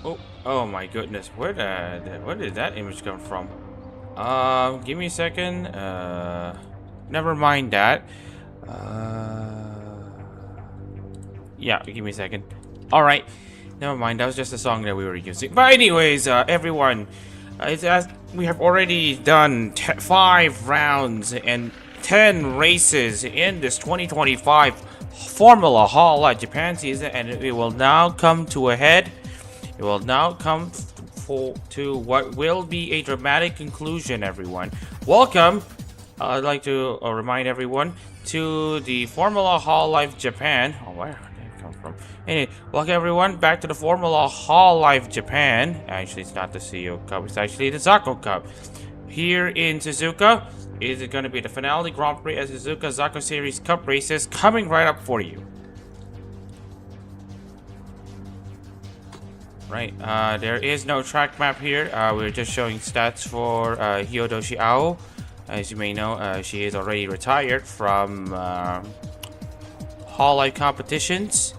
Oh my goodness. Where did that image come from? Give me a second. Never mind that. Yeah, give me a second. All right. Never mind. That was just a song that we were using. But anyways, everyone, we have already done 5 rounds and 10 races in this 2025 Formula Hololive Japan season, and it will now come to a head. It will now come to what will be a dramatic conclusion, everyone. Welcome. I'd like to remind everyone to the Formula Hololive Japan. Oh, where did it come from? Anyway, welcome everyone back to the Formula Hololive Japan. Actually, it's not the Tsuyo Cup. It's actually the Zako Cup. Here in Suzuka, is it going to be the finale Grand Prix as Suzuka Zako Series Cup races coming right up for you. Right, there is no track map here. We're just showing stats for Hyodoshi Ao. As you may know, she is already retired from Hololive competitions.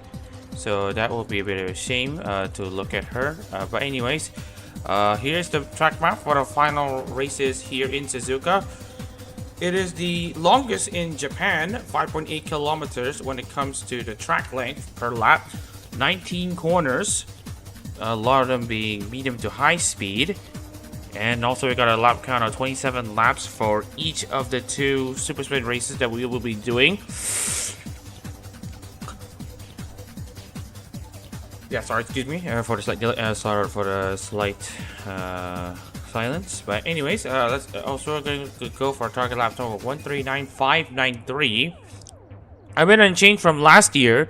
So that will be a bit of a shame to look at her. But anyways, here's the track map for the final races here in Suzuka. It is the longest in Japan, 5.8 kilometers when it comes to the track length per lap. 19 corners. A lot of them being medium to high speed, and also we got a lap count of 27 laps for each of the 2 super sprint races that we will be doing. Yeah, sorry, excuse me for the slight silence. But anyways, let's also going to go for a target lap time of 139.593. I've been unchanged from last year.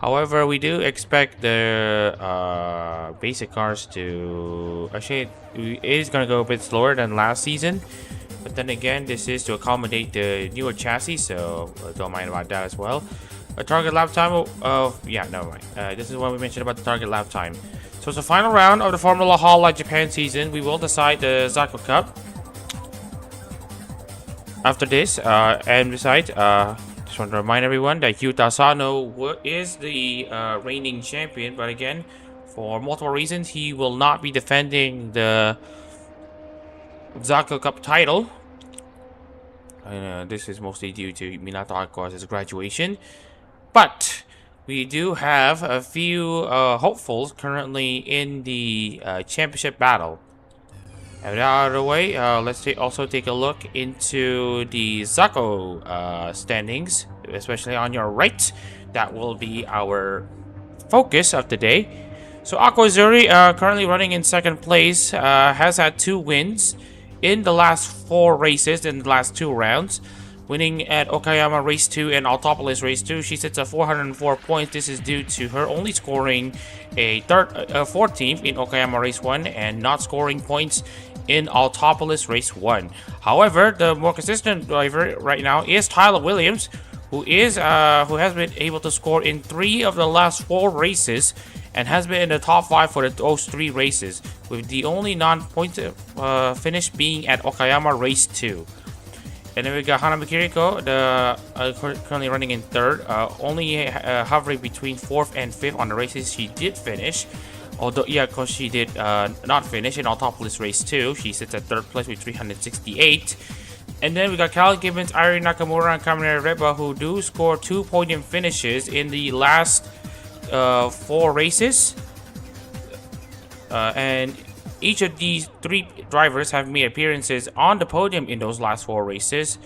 However, we do expect the basic cars to... Actually, it is going to go a bit slower than last season. But then again, this is to accommodate the newer chassis, so don't mind about that as well. A target lap time of... yeah, never mind. This is what we mentioned about the target lap time. So it's the final round of the Formula Hololive Japan season. We will decide the Zako Cup after this. And besides... just want to remind everyone that Yuta Sano is the reigning champion, but again, for multiple reasons, he will not be defending the Zako Cup title. This is mostly due to Minato Akawa's graduation. But we do have a few hopefuls currently in the championship battle. And out of the way, let's also take a look into the Zako standings, especially on your right. That will be our focus of the day. So Aquazuri, currently running in 2nd place, has had 2 wins in the last 4 races in the last 2 rounds. Winning at Okayama Race 2 and Autopolis Race 2, she sits at 404 points. This is due to her only scoring a 14th in Okayama Race 1 and not scoring points in Autopolis Race 1. However, the more consistent driver right now is Tyler Williams, who has been able to score in 3 of the last 4 races and has been in the top 5 for those 3 races, with the only non-point finish being at Okayama Race 2. And then we got Hanami Kiriko, currently running in 3rd, only hovering between 4th and 5th on the races she did finish. Although, yeah, because she did not finish in Autopolis Race 2. She sits at 3rd place with 368. And then we got Cal Gibbons, Irie Nakamura, and Kaminari Reba, who do score 2 podium finishes in the last 4 races. And each of these 3 drivers have made appearances on the podium in those last 4 races.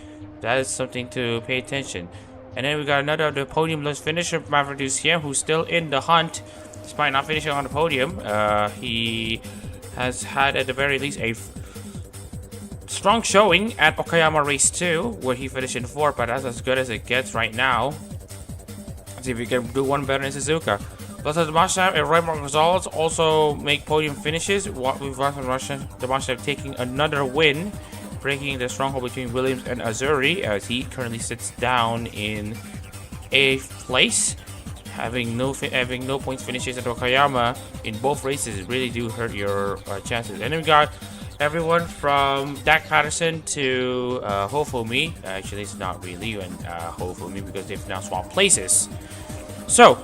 That is something to pay attention. And then we got another of the podium-less finisher, Maverick Ducien, who's still in the hunt. Despite not finishing on the podium, he has had at the very least a strong showing at Okayama Race 2, where he finished in 4th, but that's as good as it gets right now. Let's see if we can do one better in Suzuka. Plus, Damashev and Raymond Gonzalez also make podium finishes, with Damashev taking another win, breaking the stronghold between Williams and Azuri, as he currently sits down in 8th place. Having no points finishes at Okayama in both races really do hurt your chances. And then we got everyone from Dak Patterson to Hofumi. Actually, it's not really Hofumi because they've now swapped places. So,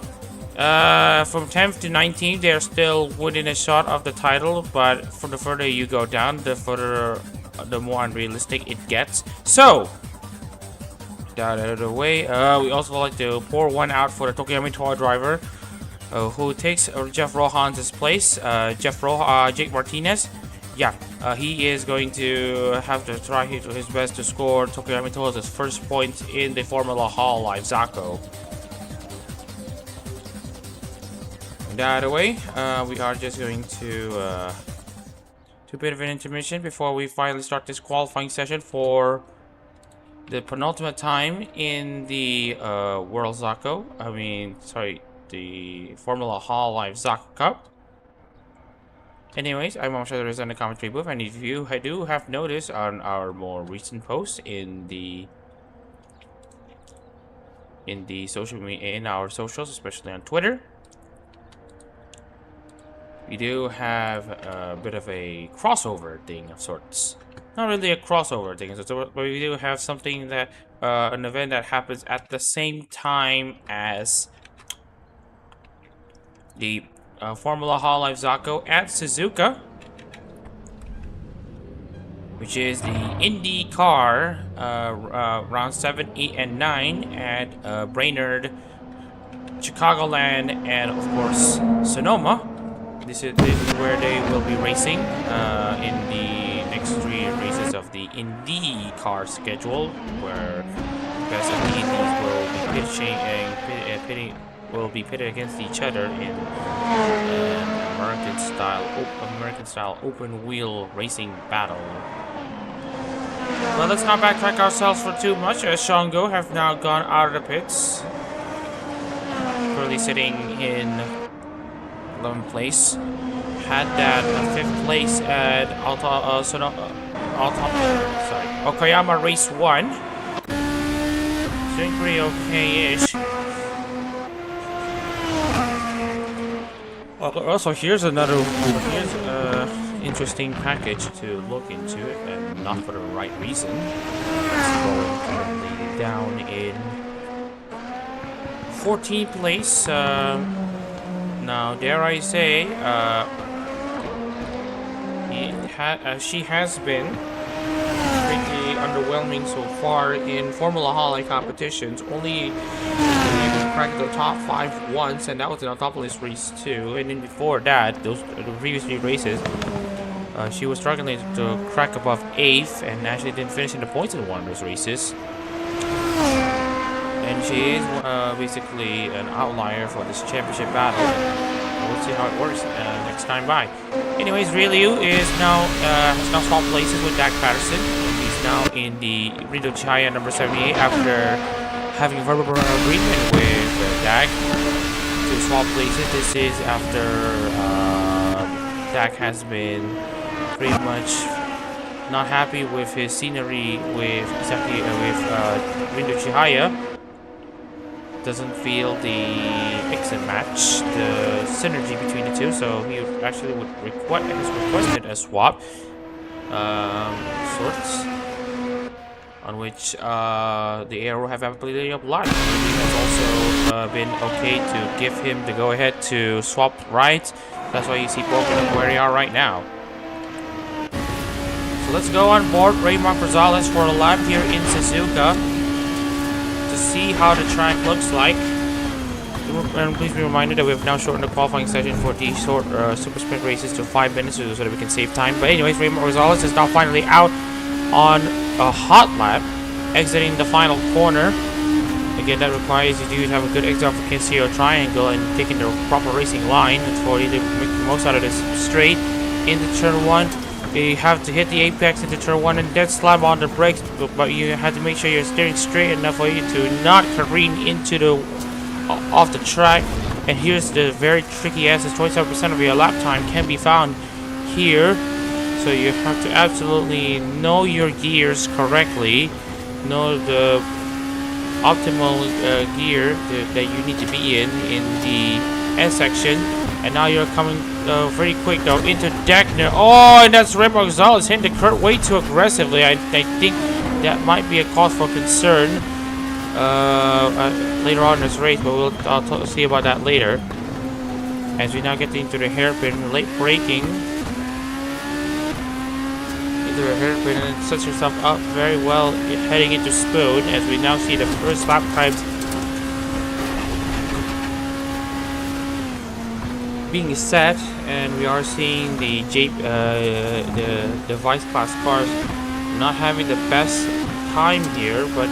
From 10th to 19th, they're still within a shot of the title, but for the further you go down, the more unrealistic it gets. So, that out of the way, we also like to pour one out for the Tokyo Tour driver, who takes Jeff Rohan's place. Jake Martinez. Yeah, he is going to have to try his best to score Tokyo Tour's first point in the Formula Hololive Zako. That away, we are just going to do a bit of an intermission before we finally start this qualifying session for the penultimate time in the World Zako. The Formula Hololive Zako Cup. Anyways, I'm sure there is in the commentary booth, and if you do have noticed on our more recent posts in our socials, especially on Twitter, we do have a bit of a crossover thing of sorts. Not really a crossover thing, but we do have something that an event that happens at the same time as the Formula Hololive Zako at Suzuka, which is the Indy car round 7, 8, and 9 at Brainerd, Chicagoland, and of course Sonoma. This is where they will be racing in the next 3 races of the Indy car schedule, where the best of the Indies will be pitted against each other in an American style open wheel racing battle. Well, let's not backtrack ourselves for too much, as Shango have now gone out of the pits, currently sitting in 11th place. Had that 5th place at Okayama Race 1. Doing pretty okay-ish. Also, here's an interesting package to look into, and not for the right reason. It's going currently down in 14th place. Now, dare I say, she has been pretty underwhelming so far in Formula Hololive competitions. Only cracked the top 5 once, and that was in Autopolis race 2. And then before that, the previous 3 races, she was struggling to crack above 8th, and actually didn't finish in the points in one of those races. And she is basically an outlier for this championship battle. We'll see how it works next time by. Anyways, Ryu has now swapped places with Dak Patterson. He's now in the Rindo Chaya number 78 after having a verbal agreement with Dak to swap places. This is after Dak has been pretty much not happy with his scenery with Rindo Chihaya. Doesn't feel the mix and match, the synergy between the two, so he actually has requested a swap sorts, on which the Arrow have absolutely obliged. He has also been okay to give him the go-ahead to swap rides. That's why you see both of them where they are right now. So let's go on board Raymond Rosales for a lap here in Suzuka to see how the track looks like. And please be reminded that we have now shortened the qualifying session for these short super sprint races to 5 minutes so that we can save time. But anyways, Raymond Rosales is now finally out on a hot lap, exiting the final corner. Again, that requires you to have a good exit off the Kinseo triangle and taking the proper racing line for you to make the most out of this straight into turn 1. You have to hit the apex into turn 1 and then slam on the brakes, but you have to make sure you're steering straight enough for you to not careen into the off the track. And here's the very tricky answer: 27% of your lap time can be found here, so you have to absolutely know your gears correctly, know the optimal gear that you need to be in the S section. And now you're coming very quick though into Deckner. Oh, and that's Raymond Rosales hitting the curb way too aggressively. I think that might be a cause for concern. later on in this race, but I'll see about that later. As we now get into the hairpin, late braking into the hairpin, and sets herself up very well, heading into Spoon. As we now see the first lap times being set, and we are seeing the Vice class cars not having the best time here, but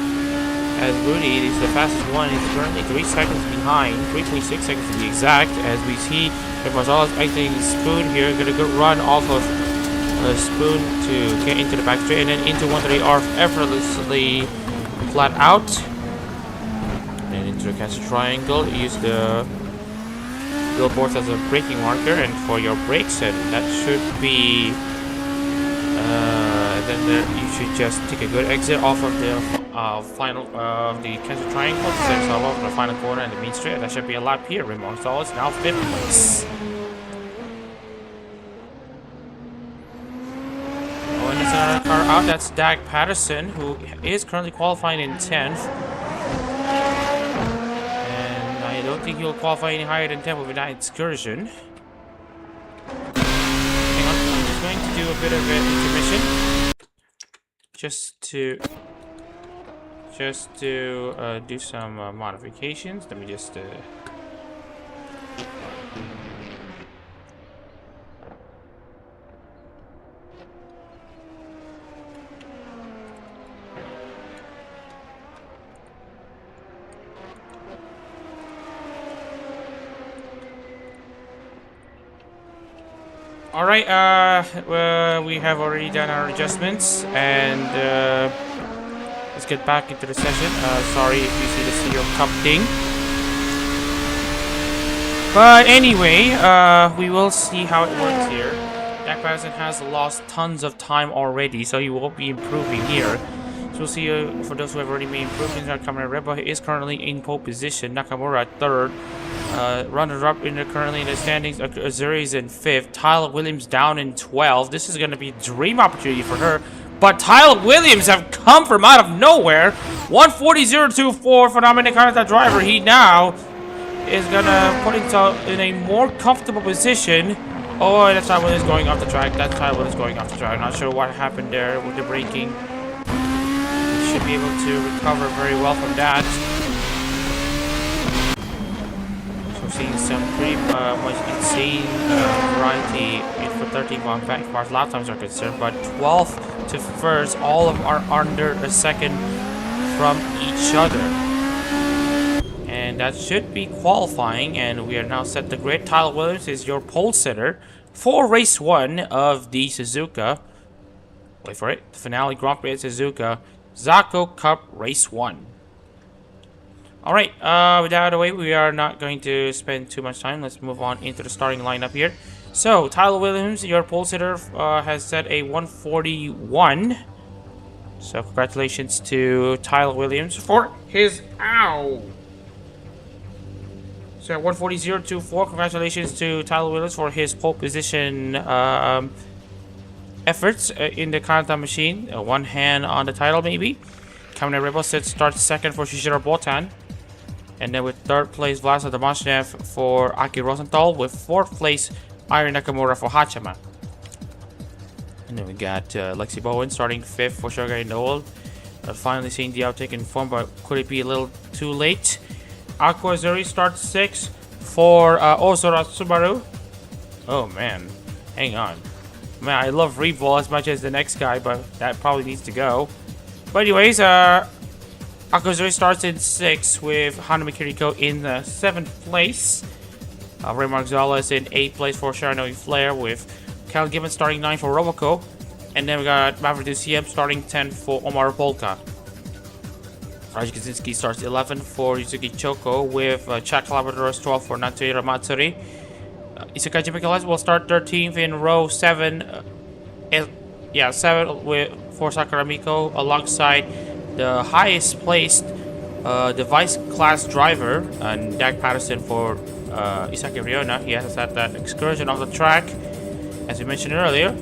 as Rudy is the fastest one, he's currently 3 seconds behind, 3.6 seconds to be exact, as we see Gonzalez exiting Spoon here, get a good run off of Spoon to get into the back straight, and then into 130R effortlessly flat out, and into the cancel triangle. Use the billboards as a braking marker, and for your brakes, and that should be then you should just take a good exit off of the final the cancel triangle to set yourself off in the final corner and the main straight. That should be a lap here. Raymond Gonzalez now 5th place. Oh, and there's another car out. That's Dag Patterson, who is currently qualifying in 10th. And I don't think he'll qualify any higher than 10th with that excursion. Hang on, I'm just going to do a bit of an intermission. Just to do some modifications. Let me just all right, we have already done our adjustments, and let's get back into the session. Sorry if you see the Tsuyo Cup thing. But anyway, we will see how it works here. Dag Patterson has lost tons of time already, so he will be improving here. So we'll see for those who have already made improvements. Nakamura Reba is currently in pole position. Nakamura 3rd. Runner-up currently in the standings. Azuri is in 5th. Tyler Williams down in 12th. This is going to be a dream opportunity for her. But Tyler Williams have come from out of nowhere. 140.024 for Dominic Hanata driver. He now is going to put himself in a more comfortable position. Oh, and that's Tyler Williams going off the track. That's Tyler Williams going off the track. I'm not sure what happened there with the braking. He should be able to recover very well from that. Seeing some pretty much insane variety for 31 as far as lap times are concerned, but 12th to 1st, all of them are under a second from each other, and that should be qualifying. And we are now set to grid. Tyler Williams is your pole sitter for race 1 of the Suzuka. Wait for it. The finale Grand Prix at Suzuka Zako Cup Race 1. Alright, with that out of the way, we are not going to spend too much time. Let's move on into the starting lineup here. So, Tyler Williams, your pole sitter, has set a 141. So, congratulations to Tyler Williams for his... Ow! So, 140.024, congratulations to Tyler Williams for his pole position efforts in the countdown machine. One hand on the title, maybe. Kamina Rebel starts 2nd for Shishiro Botan. And then with 3rd place, Vlasa Domashnev for Aki Rosenthal. With 4th place, Iron Nakamura for Hachima. And then we got Lexi Bowen starting 5th for Shogai Noel. Finally seeing the outtake in form, but could it be a little too late? Aqua Zuri starts 6th for Osora Subaru. Oh man, hang on. Man, I love Revol as much as the next guy, but that probably needs to go. But anyways, Akuzuri starts in 6th with Hanami Kiriko in 7th place. Raymond Gonzalez in 8th place for Sharonoi Flair, with Cal Gibbons starting 9th for Roboco. And then we got Maverick CM starting 10th for Omar Polka. Raji Kaczynski starts 11th for Yuzuki Choco, with Chad Labrador's 12th for Natsuhiro Matsuri. Isekai Jimmy will start 13th in row 7. 7 for Sakaramiko, alongside the highest placed device class driver, and Dag Patterson for Isaki Ryona. He has had that excursion off the track, as we mentioned earlier.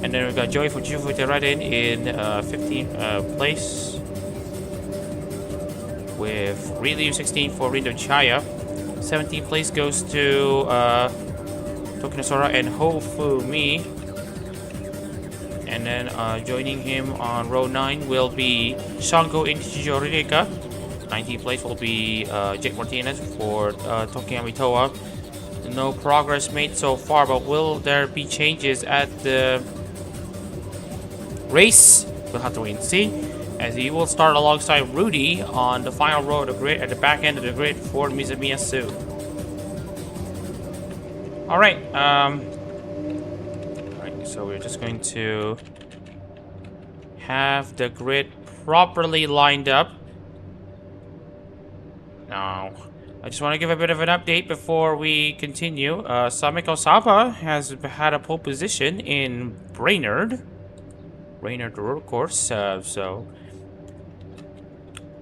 And then we got Joey Fujifute right in 15th place. with Ryu 16 for Rindo Chaya. 17th place goes to Tokinosora and Hofumi. And then joining him on row 9 will be Shango in Chijorireka. 19th place will be Jake Martinez for Tokiyami Toa. No progress made so far, but will there be changes at the race? We'll have to wait and see, as he will start alongside Rudy on the final row of the grid at the back end of the grid for Mizamiyasu. Alright, so we're just going to have the grid properly lined up. Now, I just want to give a bit of an update before we continue. Samiko Saba has had a pole position in Brainerd road course, so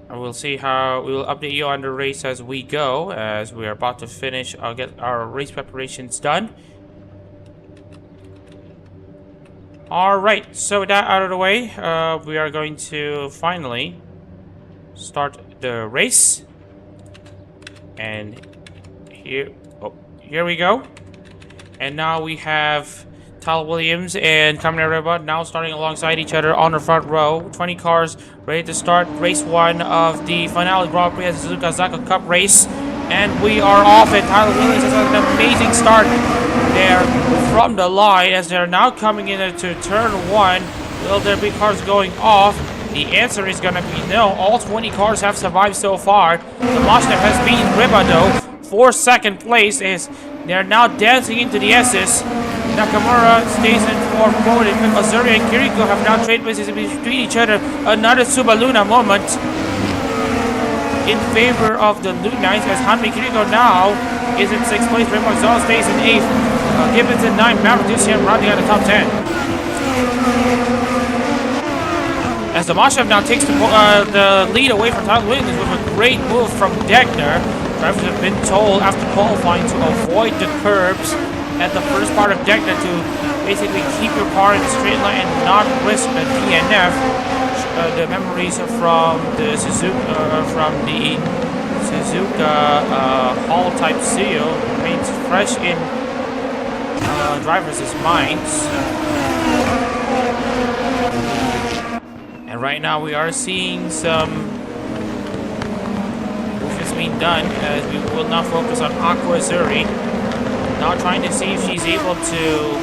I will see how we will update you on the race as we go, as we are about to finish. I'll get our race preparations done. Alright, so with that out of the way, we are going to finally start the race. And here we go. And now we have Tyler Williams and Cameron Reba now starting alongside each other on the front row. 20 cars ready to start race 1 of the finale Grand Prix at the Suzuka Zako Cup race. And we are off, and Tyler Williams has an amazing start there from the line as they're now coming into turn 1. Will there be cars going off? The answer is gonna be no. All 20 cars have survived so far. The Mashnev has beaten Ribado for second place as they're now dancing into the S's. Nakamura stays in fourth mode, and Azuri and Kiriko have now traded places between each other. Another Subaluna moment in favor of the Lunites as Hanmi Kiriko now is in 6th place. Raymond Zall stays in 8th. Gibbons in 9th. Maverick Ducien rounding out the top 10. As the Mashev now takes the lead away from Tyler Williams with a great move from Degner. Drivers have been told after qualifying to avoid the curbs at the first part of Degner to basically keep your car in the straight line and not risk a DNF. The memories from the Suzuka Hall type Tsuyo remains fresh in drivers' minds. And right now we are seeing some movements being done, as we will now focus on Aqua Azuri. Now trying to see if she's able to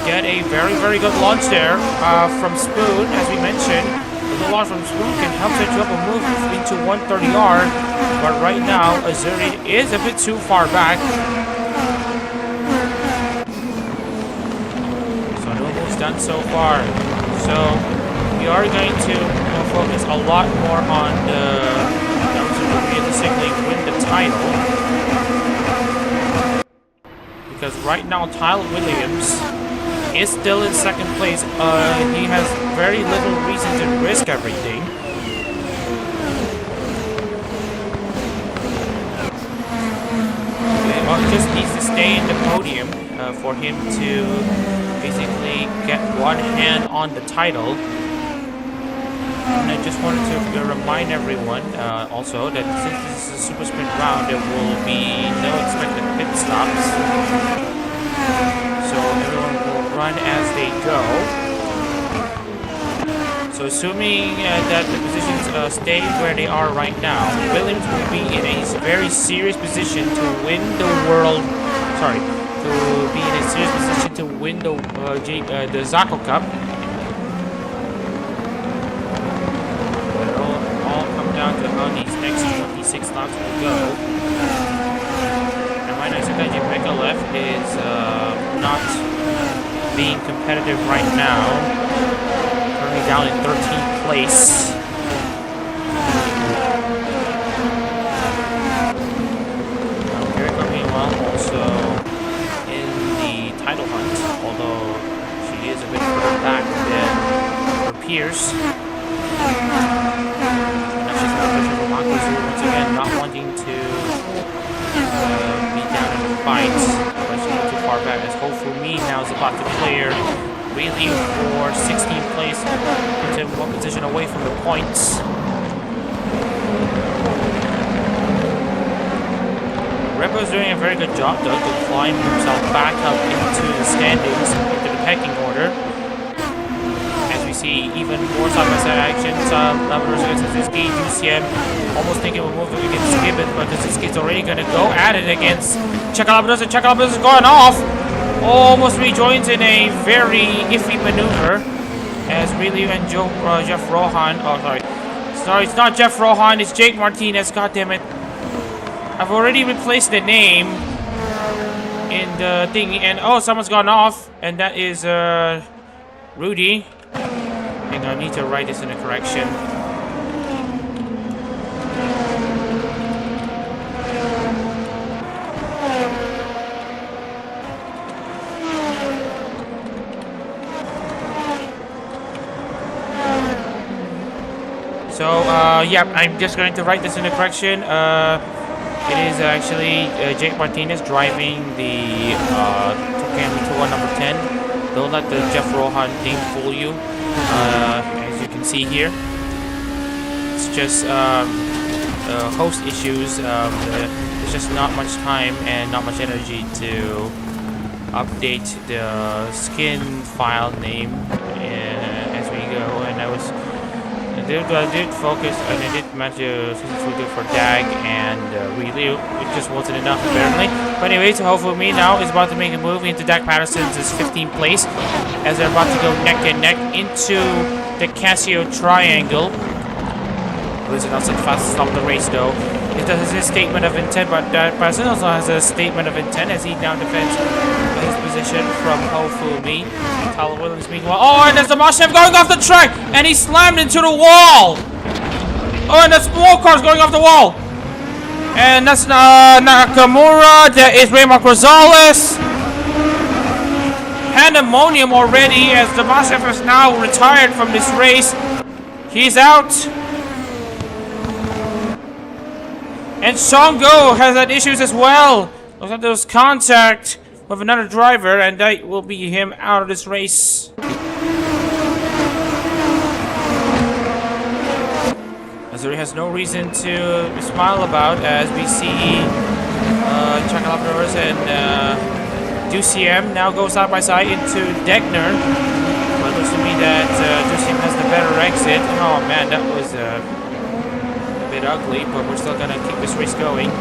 get a very, very good launch there from Spoon, as we mentioned. The launch from Spoon can help set you up a move into 130R, but right now Azuri is a bit too far back. So no moves done so far. So we are going to focus a lot more on the realistically win the title, because right now Tyler Williams is still in second place. He has very little reason to risk everything. He just needs to stay in the podium for him to basically get one hand on the title. And I just wanted to remind everyone also that since this is a super sprint round, there will be no expected pit stops. So everyone will run as they go. So assuming that the positions stay where they are right now, Williams will be in a very serious position to win the world. Sorry, to be in a serious position to win the Zako Cup. Down to how these next 26 laps will go. And right now, Sakaji Mekalev is not being competitive right now. Currently down in 13th place. Kiriko, meanwhile, also in the title hunt, although she is a bit further back than her peers. Once again, not wanting to be down in the fight, but she's not too far back as Hofumi now is about to clear Really for 16th place, puts him one position away from the points. Reboot's doing a very good job though to climb himself back up into the standings, into the pecking order. As we see even more side-by-side action, Labrador's against Suzuki, UCM almost thinking we'll move against Gibbon, but Suzuki's already gonna go at it against Chekalabros, and Chekalabros is going off! Almost rejoins in a very iffy maneuver as Ryu and Jeff Rohan, sorry, it's not Jeff Rohan, it's Jake Martinez, goddammit. I've already replaced the name in the thing, and oh, someone's gone off, and that is Rudy. Hang on, I need to write this in a correction. So, yeah, I'm just going to write this in a correction. It is actually Jake Martinez driving the Camry 2-1 number 10. Don't let the Jeff Rohan thing fool you. As you can see here, it's just host issues. There's just not much time and not much energy to update the skin file name as we go. And I did focus and I did manage to successfully do for DAG and Ryu. It just wasn't enough apparently. But anyways, hopefully me now is about to make a move into Dak Patterson's 15th place as they're about to go neck and neck into the Casio Triangle. Listen, that's the fastest stop of the race though. It does his statement of intent, but Dak Patterson also has a statement of intent as he now defends his position from Hofumi. Tyler Williams meanwhile. Oh, and there's the Mashef going off the track, and he slammed into the wall. Oh, and there's more cars going off the wall. And that's Nakamura. There is Raymark Rosales. Pandemonium already as the Mashef is now retired from this race. He's out. And Songo has had issues as well. Looks like there was contact with another driver, and that will be him out of this race. Azuri has no reason to smile about as we see Chakalapros and Duciem now go side by side into Degner. But it looks to me that Duciem has the better exit. Oh man, that was a bit ugly, but we're still gonna keep this race going.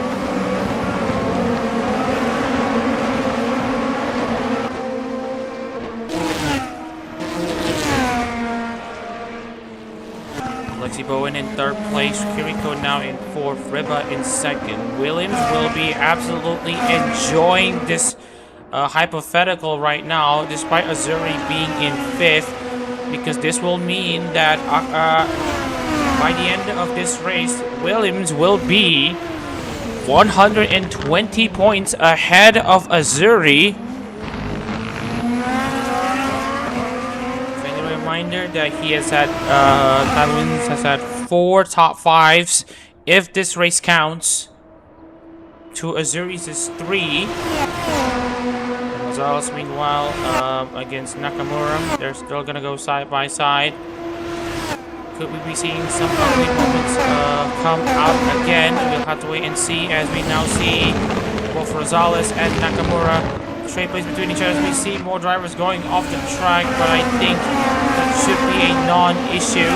Lexi Bowen in third place, Kiriko now in fourth, Reba in second. Williams will be absolutely enjoying this hypothetical right now, despite Azuri being in fifth, because this will mean that by the end of this race, Williams will be 120 points ahead of Azuri. Reminder that he has had Williams has had 4 top 5s if this race counts. To Azuri's is 3. And Rosales meanwhile against Nakamura, they're still gonna go side by side. Could we be seeing some ugly moments come out again? We'll have to wait and see as we now see both Rosales and Nakamura straight place between each other. We see more drivers going off the track, but I think that should be a non-issue.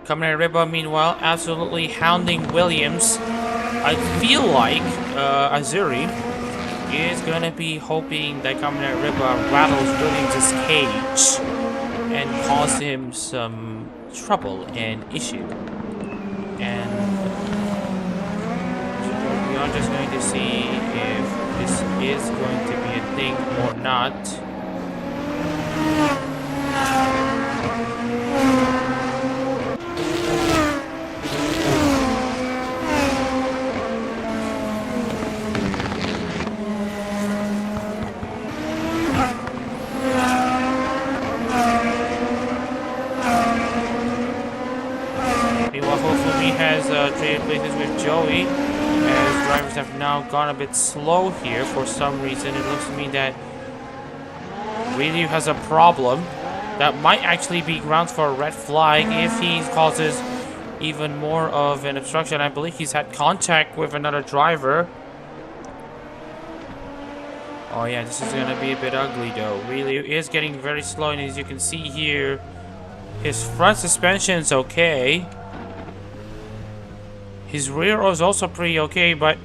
Kamen Riba, meanwhile, absolutely hounding Williams. I feel like Azuri is gonna be hoping that Kamen Riba rattles Williams' cage and cause him some trouble and issue. And we are just going to see if this is going to be a thing or not. Traded places with Joey as drivers have now gone a bit slow here for some reason. It looks to me that Ryu has a problem that might actually be grounds for a red flag if he causes even more of an obstruction. I believe he's had contact with another driver. Oh yeah, this is gonna be a bit ugly though. Really, it is getting very slow, and as you can see here, his front suspension's okay. His rear was also pretty okay, but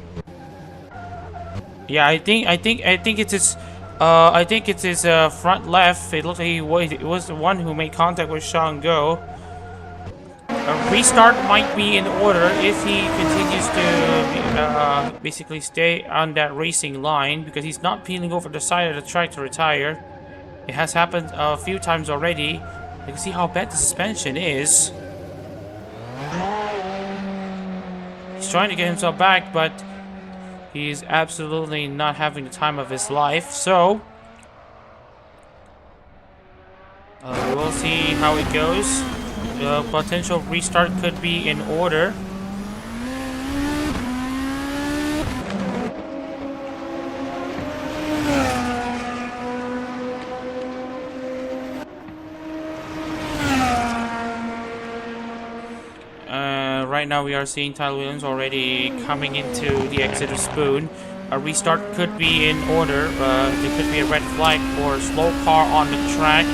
yeah, I think it's his front left. It looks like it was the one who made contact with Shango. A restart might be in order if he continues to basically stay on that racing line, because he's not peeling over the side of the track to retire. It has happened a few times already. You can see how bad the suspension is. He's trying to get himself back, but he's absolutely not having the time of his life. So we'll see how it goes. The potential restart could be in order. Right now we are seeing Tyler Williams already coming into the exit of Spoon. A restart could be in order. There could be a red flag for a slow car on the track.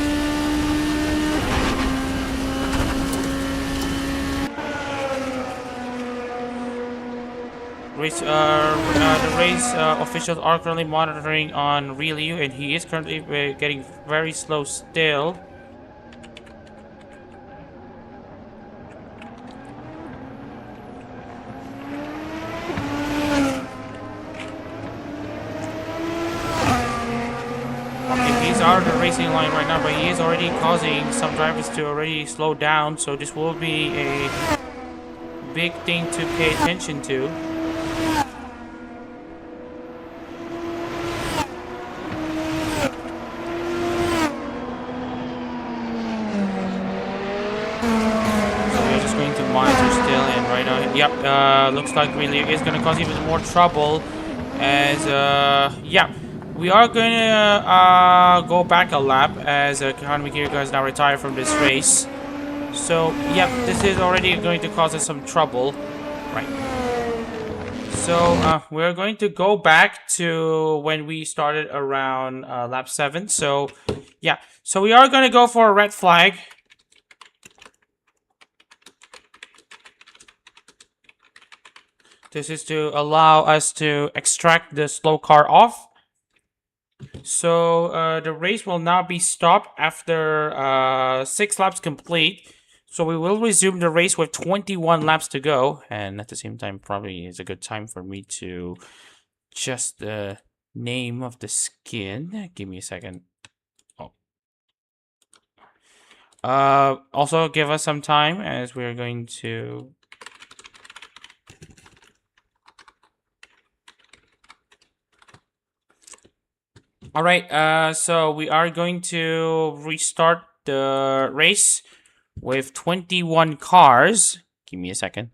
The race officials are currently monitoring on Ryu, and he is currently getting very slow still. Okay, he's out of the racing line right now, but he is already causing some drivers to already slow down, so this will be a big thing to pay attention to. Yep, looks like really is going to cause even more trouble, as yeah, we are going to go back a lap, as Kanami Kiriko has now retired from this race. So yep, this is already going to cause us some trouble, right? So we're going to go back to when we started around lap 7. So yeah, so we are going to go for a red flag. This is to allow us to extract the slow car off. So the race will now be stopped after 6 laps complete. So we will resume the race with 21 laps to go. And at the same time, probably is a good time for me to adjust the name of the skin. Give me a second. Oh. Also give us some time, as we're going to... Alright, so we are going to restart the race with 21 cars. Give me a second.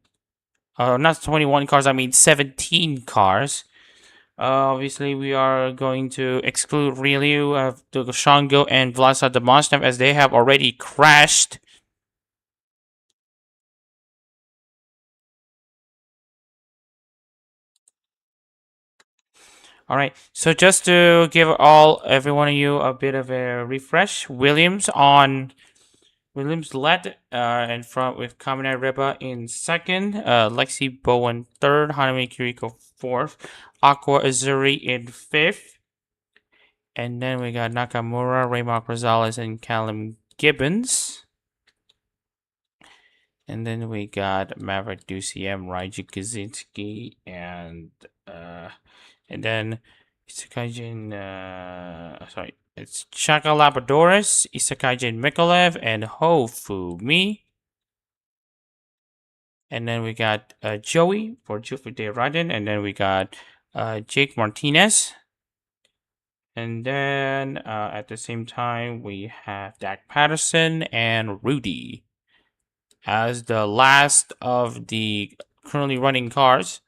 Not 21 cars, I mean 17 cars. Obviously, we are going to exclude Ryu, Shango, and Vlasa Demoshev, as they have already crashed. Alright, so just to give every one of you a bit of a refresh, Williams led in front with Kaminai Reba in second, Lexi Bowen third, Hanami Kiriko fourth, Aqua Azuri in fifth, and then we got Nakamura, Raymark Rosales, and Callum Gibbons. And then we got Maverick Duciem, Raiju Kaczynski, and then Isakaijin, it's Chaka Labradoris, Isakaijin Mikolev, and Hofumi. And then we got Joey for Jufide Radin, and then we got Jake Martinez. And then at the same time, we have Dak Patterson and Rudy as the last of the currently running cars.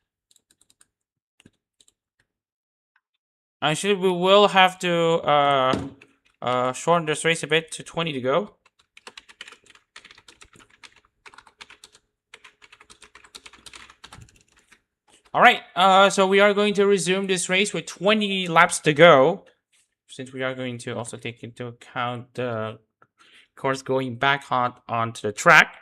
Actually, we will have to shorten this race a bit to 20 to go. Alright, so we are going to resume this race with 20 laps to go. Since we are going to also take into account the cars going back onto the track.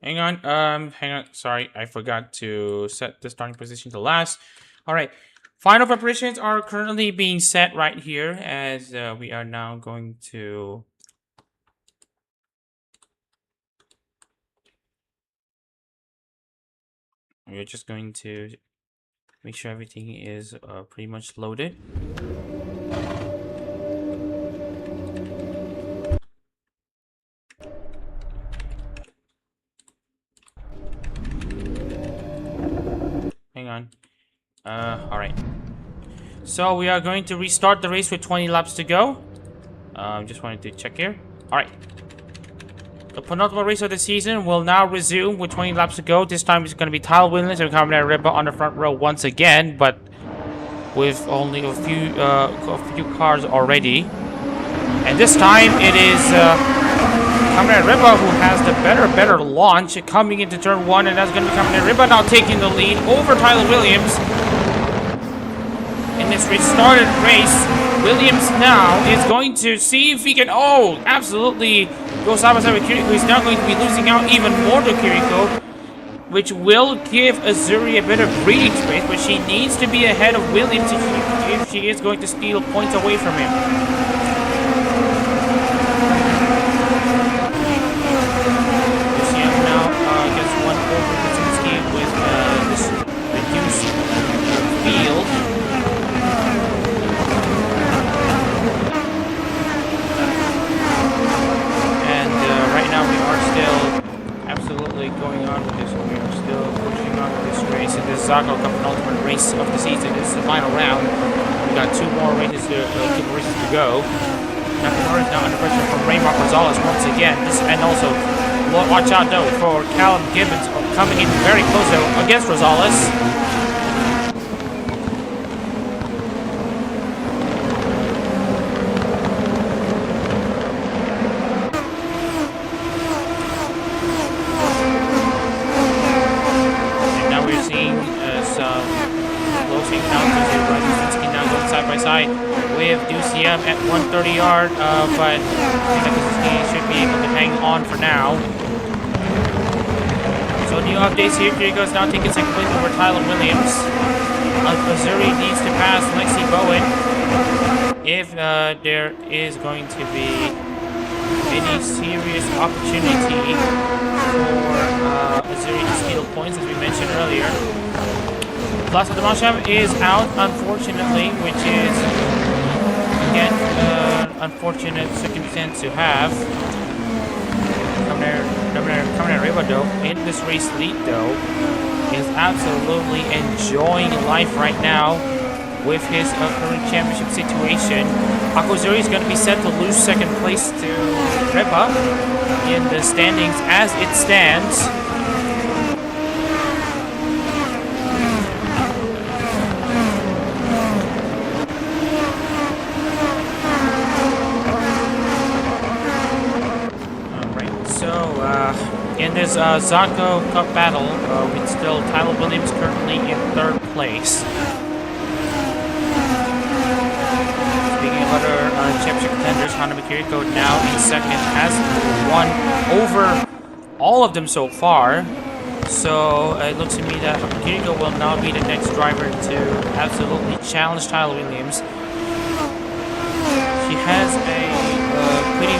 Hang on. Sorry, I forgot to set the starting position to last. All right. Final preparations are currently being set right here as we are now going to... We're just going to make sure everything is pretty much loaded. Hang on. Alright. So we are going to restart the race with 20 laps to go. Just wanted to check here. Alright. The penultimate race of the season will now resume with 20 laps to go. This time it's going to be Tyler Williams and Reboot on the front row once again, but with only a few cars already. And this time it is Reboot who has the better launch coming into turn 1, and that's going to be Reboot now taking the lead over Tyler Williams. In this restarted race, Williams now is going to see if he can, absolutely go side by side with Kiriko. He's now going to be losing out even more to Kiriko, which will give Azuri a bit of breathing space, but she needs to be ahead of Williams if she is going to steal points away from him. Lucian now gets one over Kaczynski with this reduced field. Going on with this one. We are still pushing on with this race in this Zako Cup penultimate race of the season. This is the final round. We got two more races to go. Nakamura is now under pressure from Raymar Rosales once again. And also, watch out though for Callum Gibbons coming in very close though against Rosales. With DCM at 130 yard, but Kaczynski should be able to hang on for now. So new updates here. Kiriko is now taking second place over Tyler Williams. Azuri needs to pass Lexi Bowen if there is going to be any serious opportunity for Azuri to steal points, as we mentioned earlier. Plaza Demashev is out, unfortunately, which is, again, unfortunate circumstance to have. Reboot, though, in this race lead, though, is absolutely enjoying life right now with his current championship situation. Akozuri is going to be set to lose second place to Reboot in the standings as it stands. In this Zako Cup battle, it's still Tyler Williams currently in third place. Speaking of other championship contenders, Hanami Kiriko now in second, has won over all of them so far. So it looks to me that Kiriko will now be the next driver to absolutely challenge Tyler Williams. She has a pretty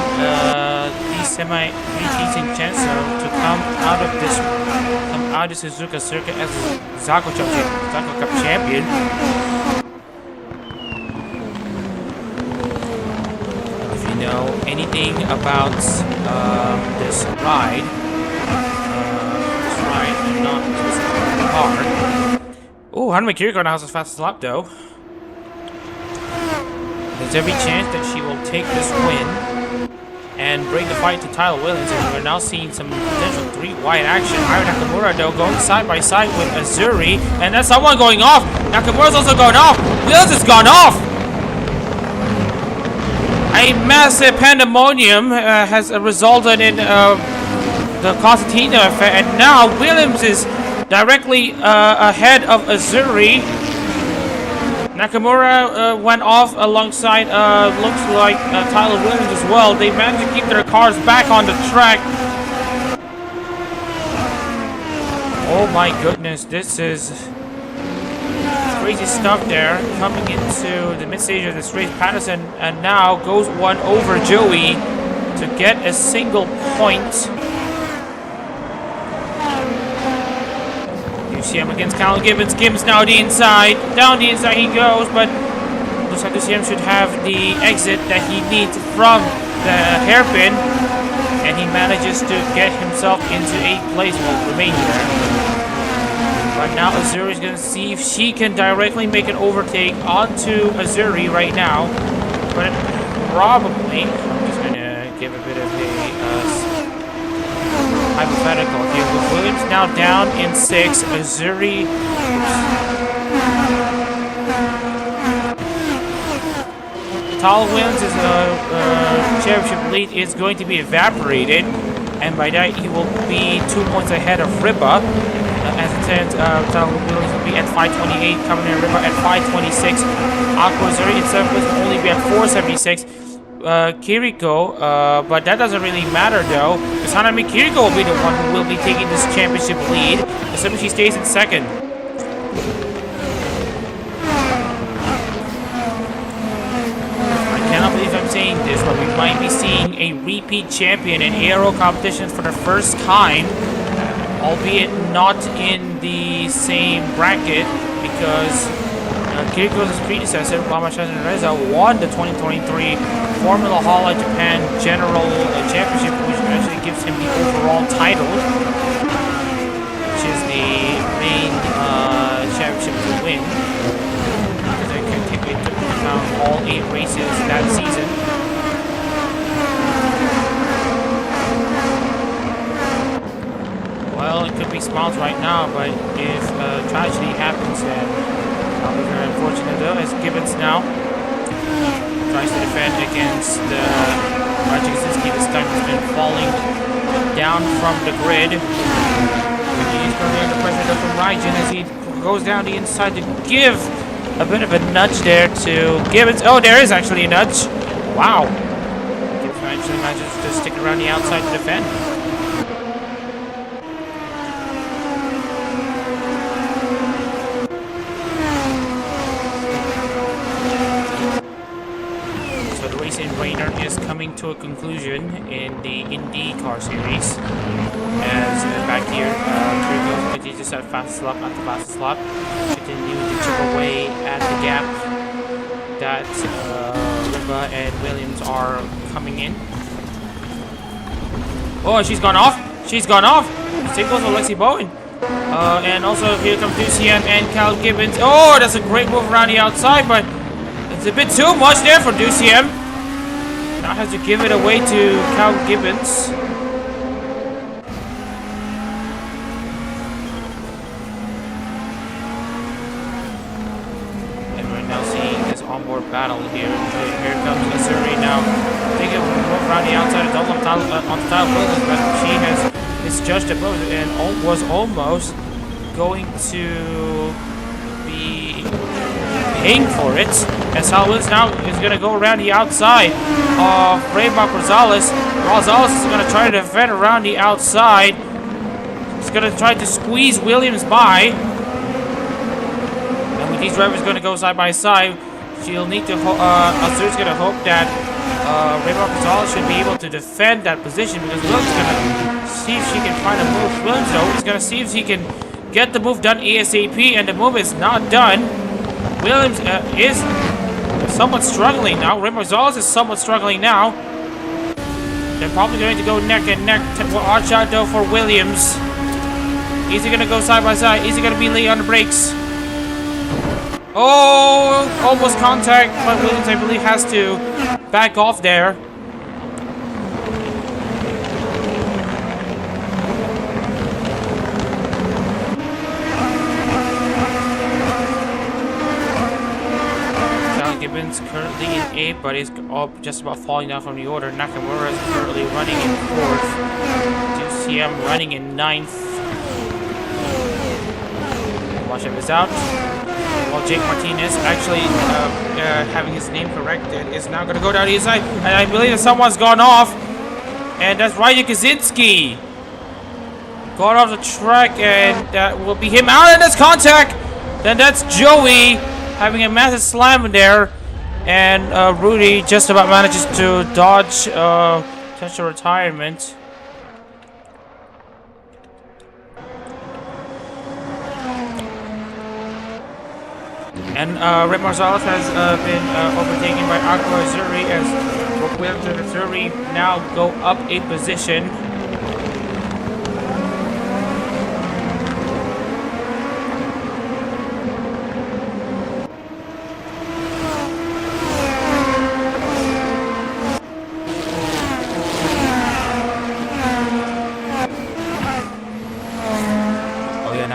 decent chance to come out of Suzuka circuit as Zako Cup champion. know anything about this ride. And not just the car. Oh, Hanami Kiriko now has a fastest lap though. There's every chance that she will take this win and bring the fight to Tyler Williams. And we're now seeing some potential 3-wide action. Ira Nakamura though going side by side with Azuri. And that's someone going off. Nakamura's also going off. Williams has gone off. A massive pandemonium has resulted in the Constantino effect, and now Williams is directly ahead of Azuri. Nakamura went off alongside, looks like Tyler Williams as well. They managed to keep their cars back on the track. Oh my goodness, this is crazy stuff there. Coming into the mid-stage of this race, Patterson and now goes one over Joey to get a single point. DCM against Cal Gibbons. Gibbons now the inside. Down the inside he goes, but looks like DCM should have the exit that he needs from the hairpin. And he manages to get himself into 8th place while remaining there. But now Azuri is going to see if she can directly make an overtake onto Azuri right now. But probably, I'm just going to give a bit of a hypothetical here. With Williams now down in 6, Azuri. Tyler Williams' championship lead is going to be evaporated, and by that he will be 2 points ahead of Riba. As it stands, Tyler Williams will be at 528, coming in Riba at 526. Aqua Azuri itself will only be at 476. Kiriko, but that doesn't really matter though, because Hanami Kiriko will be the one who will be taking this championship lead, assuming she stays in 2nd. I cannot believe I'm saying this, but we might be seeing a repeat champion in aero competitions for the first time, albeit not in the same bracket, because Kiriko's predecessor, Yamashita Reza, won the 2023 Formula Hololive Japan General Championship, which actually gives him the overall title, which is the main championship to win, because I can take into account all 8 races that season. Well, it could be smiles right now, but if tragedy happens, then I'll be very unfortunate though, as Gibbons now tries to defend against Raja Kaczynski. This time has been falling down from the grid. He's currently under pressure from Rajan as he goes down the inside to give a bit of a nudge there to Gibbons. Oh, there is actually a nudge. Wow. Gibbons actually manages to stick around the outside to defend. Is coming to a conclusion in the IndyCar series, as back here Kiriko continues at fastest lap after fastest lap, continue to chip away at the gap that Riba and Williams are coming in. Oh, she's gone off. She's gone off. Same goes for Lexi Bowen. And also here comes DCM and Cal Gibbons. Oh, that's a great move around the outside, but it's a bit too much there for DCM. Now has to give it away to Cal Gibbons. And we're now seeing this onboard battle here. Here comes Azuri now. Taking a move around the outside of on Tyler Williams, but she has misjudged the move and was almost going to be paying for it, as Williams now is going to go around the outside of Raymark Rosales. Rosales is going to try to defend around the outside. He's going to try to squeeze Williams by. And with these drivers going to go side by side, she'll need to Azuri's going to hope that Raymark Rosales should be able to defend that position, because Williams is going to see if she can find a move. Williams though is going to see if she can get the move done ASAP, and the move is not done. Williams is somewhat struggling now. Ramos is somewhat struggling now. They're probably going to go neck and neck. Watch out though for Williams. Is he going to go side by side? Is he going to be late on the brakes? Oh, almost contact, but Williams, I believe, has to back off there. Gibbons currently in 8th, but he's just about falling down from the order. Nakamura is currently running in 4th. DCM running in 9th. Watch him is out. Well, Jake Martinez, actually having his name corrected, is now going to go down the inside. And I believe that someone's gone off. And that's Ryan Kaczynski. Gone off the track, and that will be him out in this contact. Then that's Joey having a massive slam in there. And Rudy just about manages to dodge potential retirement. And Red Marzales has been overtaken by Aqua Azuri as Williams and Azuri now go up a position.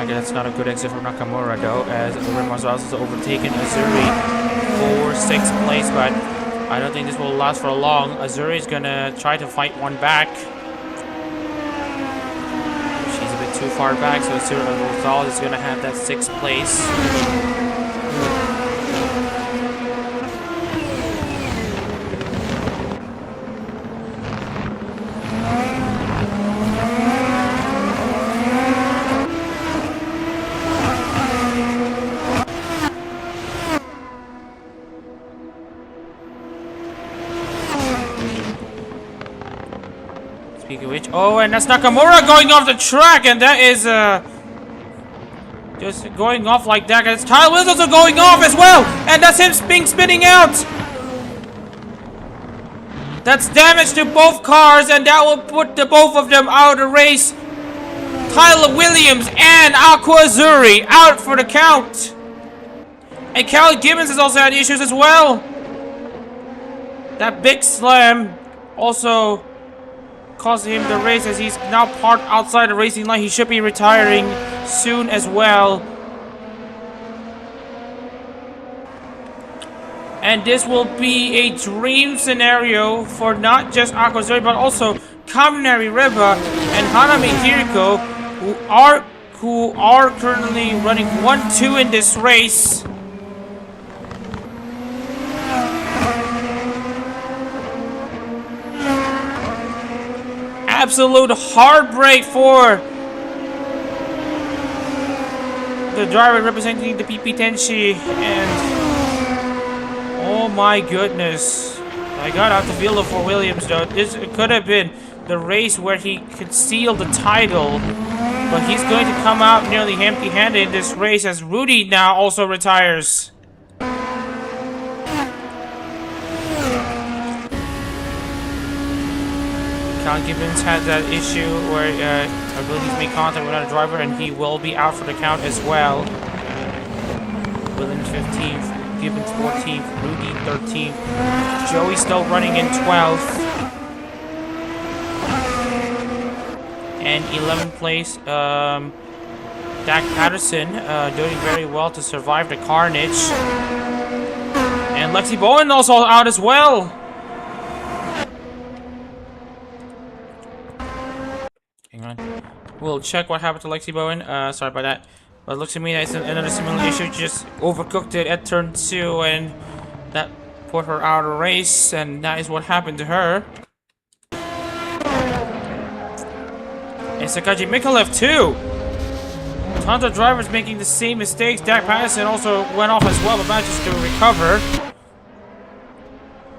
That's not a good exit from Nakamura though, as Ramos is overtaken Azuri for 6th place, but I don't think this will last for long. Azuri is gonna try to fight one back. She's a bit too far back, so Azuri is gonna have that 6th place. Oh, and that's Nakamura going off the track, and that is just going off like that. And Kyle Williams also going off as well, and that's him being spinning out. That's damage to both cars, and that will put the both of them out of the race. Tyler Williams and Aqua Azuri out for the count. And Cal Gibbons has also had issues as well. That big slam also caused him the race, as he's now parked outside the racing line. He should be retiring soon as well. And this will be a dream scenario for not just Aqua Azuri, but also Kaminari Reba and Hanami Kiriko, who are currently running 1-2 in this race. Absolute heartbreak for the driver representing the PP Tenshi, and oh my goodness, I got out the field for Williams though. This could have been the race where he could seal the title, but he's going to come out nearly empty-handed in this race, as Rudy now also retires. Cal Gibbons had that issue where I believe he's made contact with another driver, and he will be out for the count as well. Williams 15th, Gibbons 14th, Rudy 13th, Joey still running in 12th. And 11th place, Dak Patterson doing very well to survive the carnage. And Lexi Bowen also out as well. Hang on. We'll check what happened to Lexi Bowen. Sorry about that. But it looks to me that's another similar issue. Just overcooked it at turn 2, and that put her out of the race, and that is what happened to her. And Sakaji Mikolev too. Tons of drivers making the same mistakes. Dak Patterson also went off as well, but manages to recover.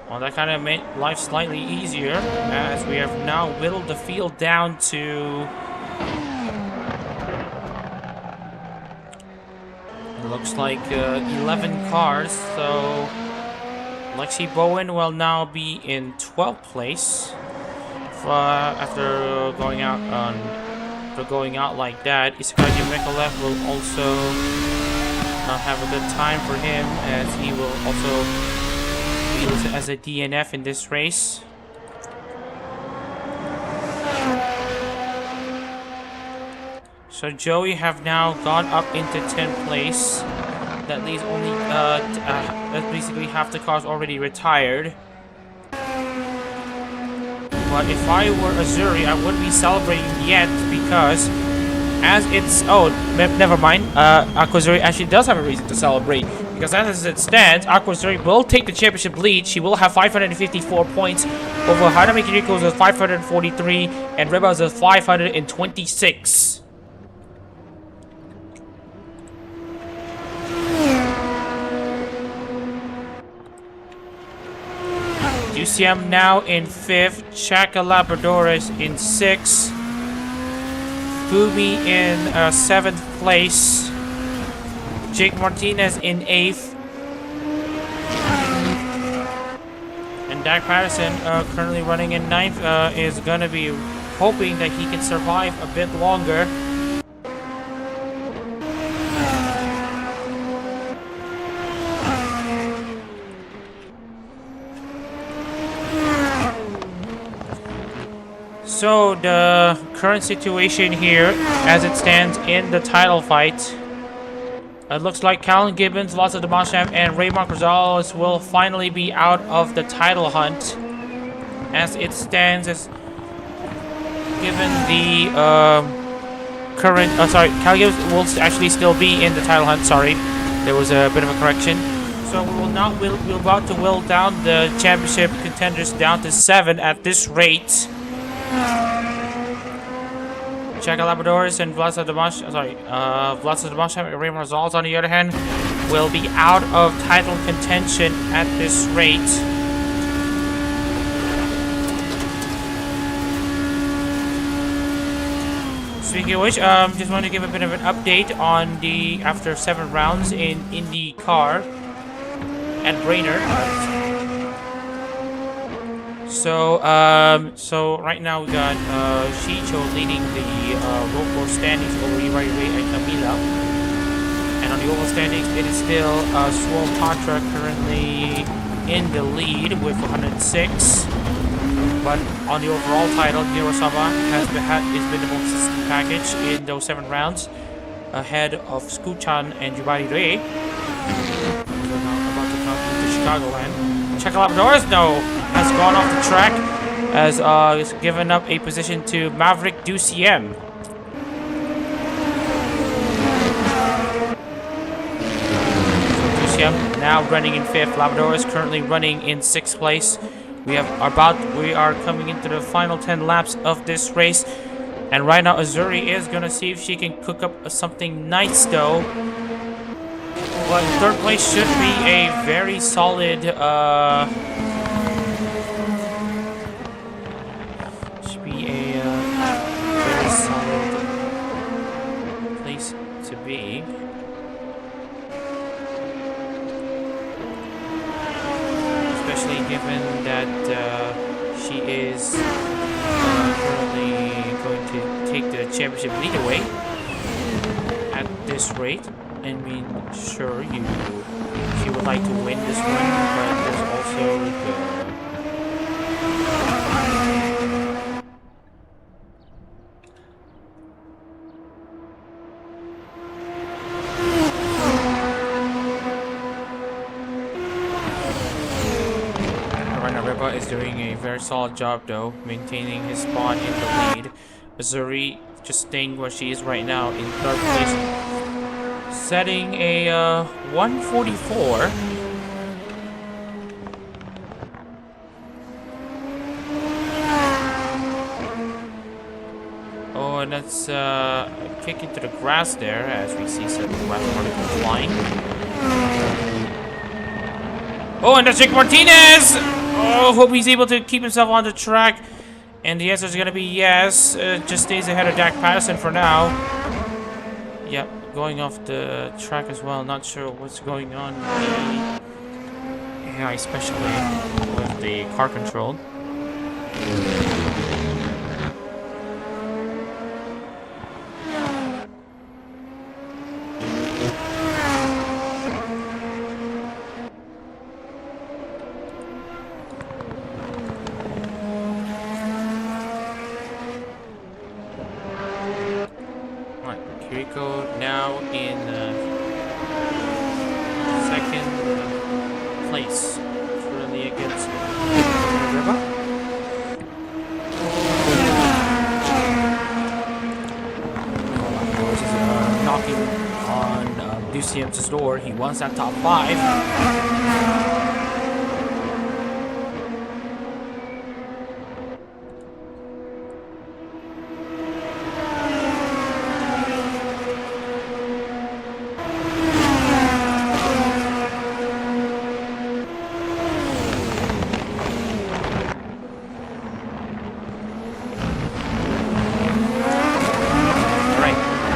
Well, that kind of made life slightly easier, as we have now whittled the field down to... it looks like 11 cars, so... Lexi Bowen will now be in 12th place. After going out like that, Isakaji Mikolev will also not have a good time for him, as he will also be listed as a DNF in this race. So Joey have now gone up into 10th place. That leaves only that basically half the cars already retired. But if I were Azuri, I wouldn't be celebrating yet, because as it's never mind. Aquazuri actually does have a reason to celebrate, because as it stands, Aquazuri will take the championship lead. She will have 554 points over Hanami Kiriko's with 543 and Reba's with 526. UCM now in 5th, Chaka Labradores in 6th, Fumi in 7th place, Jake Martinez in 8th, and Dak Patterson currently running in 9th is gonna be hoping that he can survive a bit longer. So the current situation here, as it stands in the title fight, it looks like Callan Gibbons, Lasso Damasham, and Raymond Gonzalez will finally be out of the title hunt. As it stands, as given the current, Callan Gibbons will actually still be in the title hunt. Sorry, there was a bit of a correction. So we're about to whittle down the championship contenders down to 7 at this rate. Chaka Labradores and Vlasa Damasham and Raymond Gonzalez, on the other hand, will be out of title contention at this rate. Speaking of which, just want to give a bit of an update on the after 7 rounds in IndyCar at Brainerd. So right now we got Shicho leading the road course standings over Ibai Ray and Camila. And on the oval standings, it is still Swole Patra currently in the lead with 106. But on the overall title, Nirosama has been the most consistent package in those 7 rounds, ahead of Skuchan and Jubari Ray. So now about to come into Chicagoland. Chaka Labradores, no, has gone off the track, as he's given up a position to Maverick Duciem. So Duciem now running in 5th. Labrador is currently running in 6th place. We are coming into the final 10 laps of this race, and right now Azuri is gonna see if she can cook up something nice though. But 3rd place should be a very solid very solid place to be. Especially given that she is currently going to take the championship lead away at this rate. I mean, sure, she would like to win this one, but there's also the is doing a very solid job though, maintaining his spot in the lead. Missouri just staying where she is right now in 3rd place, setting a 144. Oh, and that's a kick into the grass there, as we see some grass particles flying. Oh, and that's Jake Martinez! Oh, hope he's able to keep himself on the track. And the answer is going to be yes. Just stays ahead of Dak Patterson for now. Yep, going off the track as well. Not sure what's going on. AI, especially with the car control. Kiriko now in second place, currently against Reba. Knocking on DCM's door. He wants that top 5.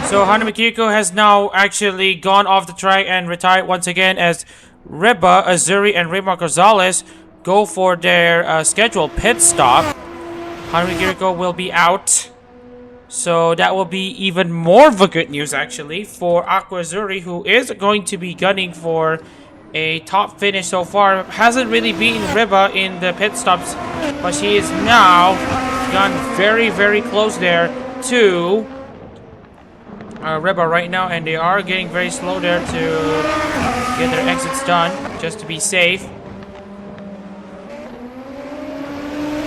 So Hanami Kiriko has now actually gone off the track and retired once again as Reba, Azuri, and Raymar Gonzalez go for their scheduled pit stop. Hanami Kiriko will be out. So that will be even more of a good news actually for Aqua Azuri, who is going to be gunning for a top finish so far. Hasn't really beaten Reba in the pit stops, but she is now gone very, very close there to Reba right now, and they are getting very slow there to get their exits done, just to be safe.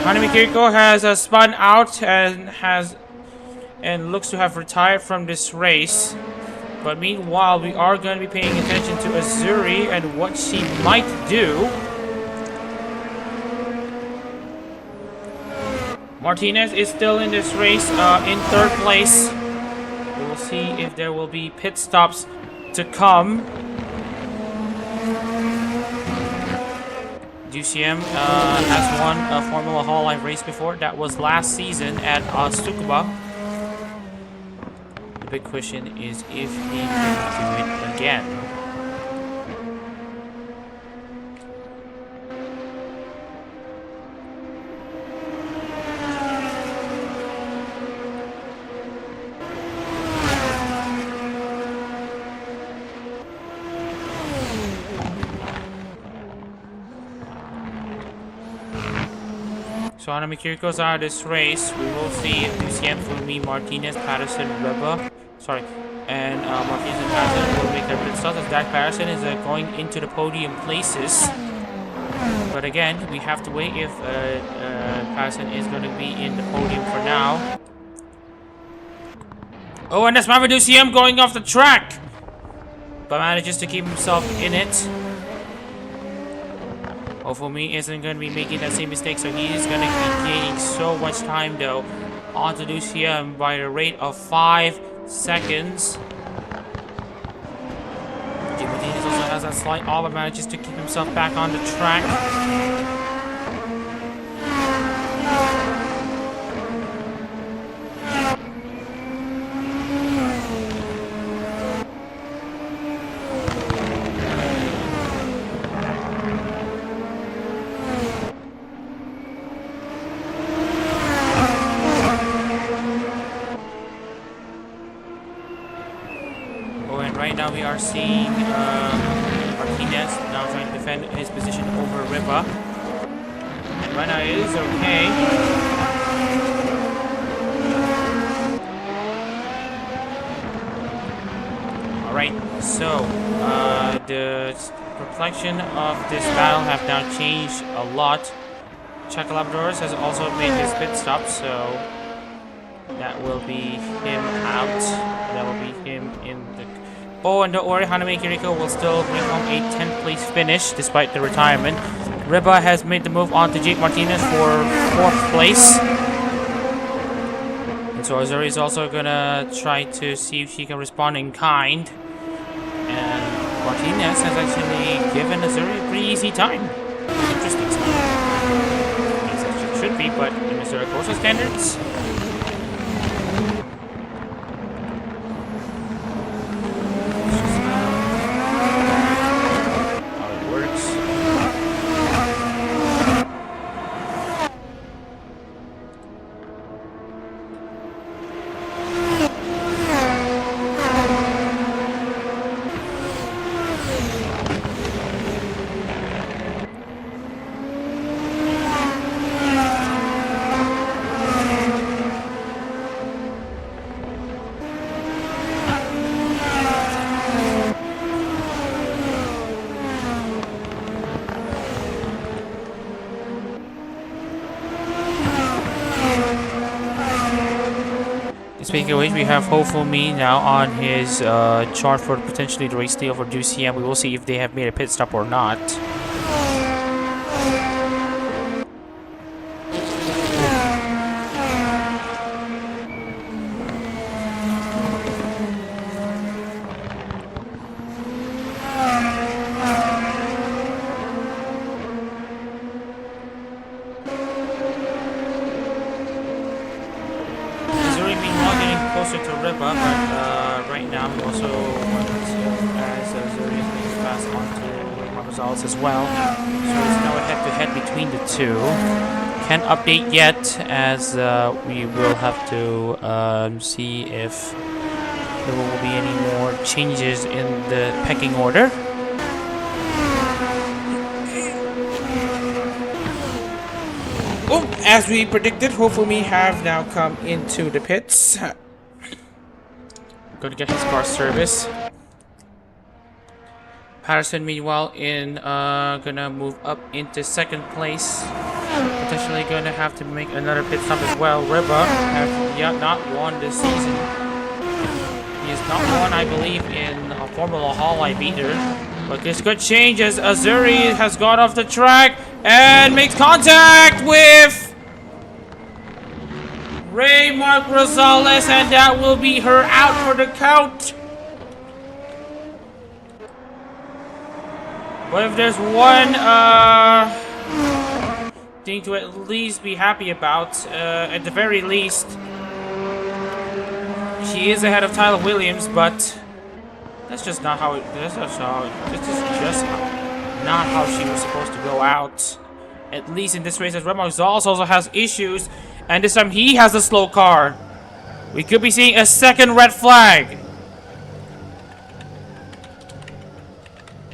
Hanami Kiriko has spun out and looks to have retired from this race. But meanwhile, we are going to be paying attention to Azuri and what she might do. Martinez is still in this race in 3rd place. We'll see if there will be pit stops to come. DCM has won a Formula Hololive race before. That was last season at Suzuka. The big question is if he can do it again. So Hanami Kiriko's out of this race. We will see if DCM, Fumi, Martinez, Patterson, Reba, and Martinez and Patterson will make their pit stops as Dak Patterson is going into the podium places. But again, we have to wait if Patterson is going to be in the podium for now. Oh, and that's Maverick DCM going off the track, but manages to keep himself in it. Ofumi isn't going to be making that same mistake, so he is going to be gaining so much time though onto DCM by a rate of 5 seconds. Martinez also has that slight off, but manages to keep himself back on the track. Right now we are seeing Martinez now trying to defend his position over Reba. And right now it is okay. Alright, so the complexion of this battle have now changed a lot. Chakalabdors has also made his pit stop, so that will be him out. That will be him in the... Oh, and don't worry, Hanami Kiriko will still bring home a 10th place finish despite the retirement. Reba has made the move on to Jake Martinez for 4th place. And so Azuri is also gonna try to see if she can respond in kind. And Martinez has actually given Azuri a pretty easy time. Interesting stuff. As it should be, but in Mr. Corso standards. Speaking of which, we have Hopeful Me now on his chart for potentially the race deal for DCM. We will see if they have made a pit stop or not. Closer to Reba, but right now we also want to as Zuri is making fast onto Gonzalez as well. So it's now a head-to-head between the two. Can't update yet, as we will have to see if there will be any more changes in the pecking order. Oh, as we predicted, hopefully we have now come into the pits. Going to get his car service. Patterson, meanwhile, gonna move up into second place. Potentially gonna have to make another pit stop as well. Reba has yet not won this season. He has not won, I believe, in Formula Hololive either. But this could change as Azuri has got off the track and makes contact with Mark Rosales, and that will be her out for the count. But if there's one thing to at least be happy about, at the very least, she is ahead of Tyler Williams, but that's just not how it. This is just not how she was supposed to go out. At least in this race, as Mark Rosales also has issues. And this time he has a slow car. We could be seeing a second red flag.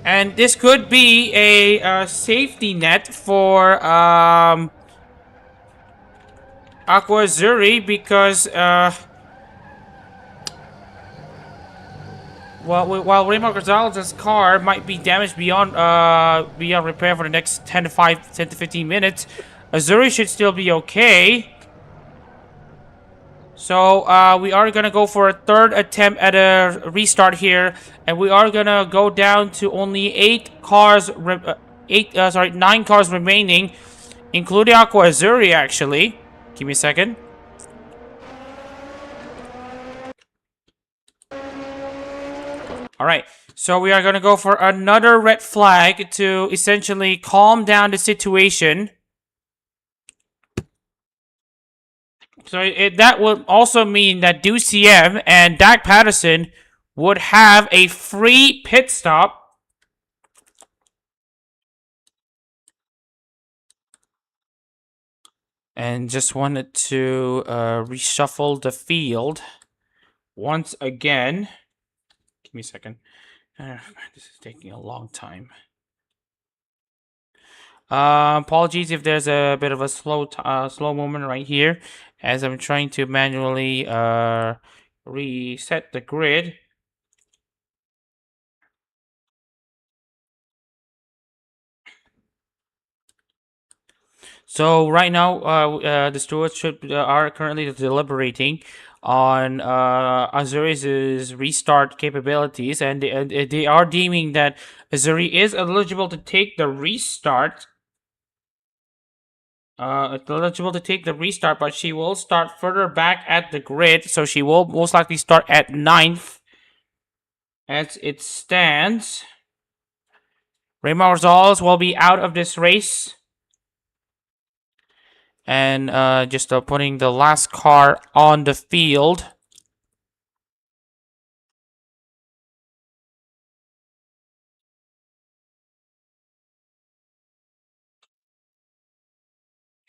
And this could be a safety net for Aqua Zuri because while Raymond Gonzalez's car might be damaged beyond repair for the next 10 to 15 minutes, Azuri should still be okay. So we are gonna go for a third attempt at a restart here, and we are gonna go down to only 9 cars remaining, including Aqua Azuri. Actually, give me a second. All right, so we are gonna go for another red flag to essentially calm down the situation. So that would also mean that DCM and Dak Patterson would have a free pit stop. And just wanted to reshuffle the field once again. Give me a second. This is taking a long time. Apologies if there's a bit of a slow moment right here, as I'm trying to manually reset the grid. So right now, the stewards are currently deliberating on Azuri's restart capabilities, and they are deeming that Azuri is eligible to take the restart. But she will start further back at the grid, so she will most likely start at 9th as it stands. Raymond Rosales will be out of this race. And just putting the last car on the field.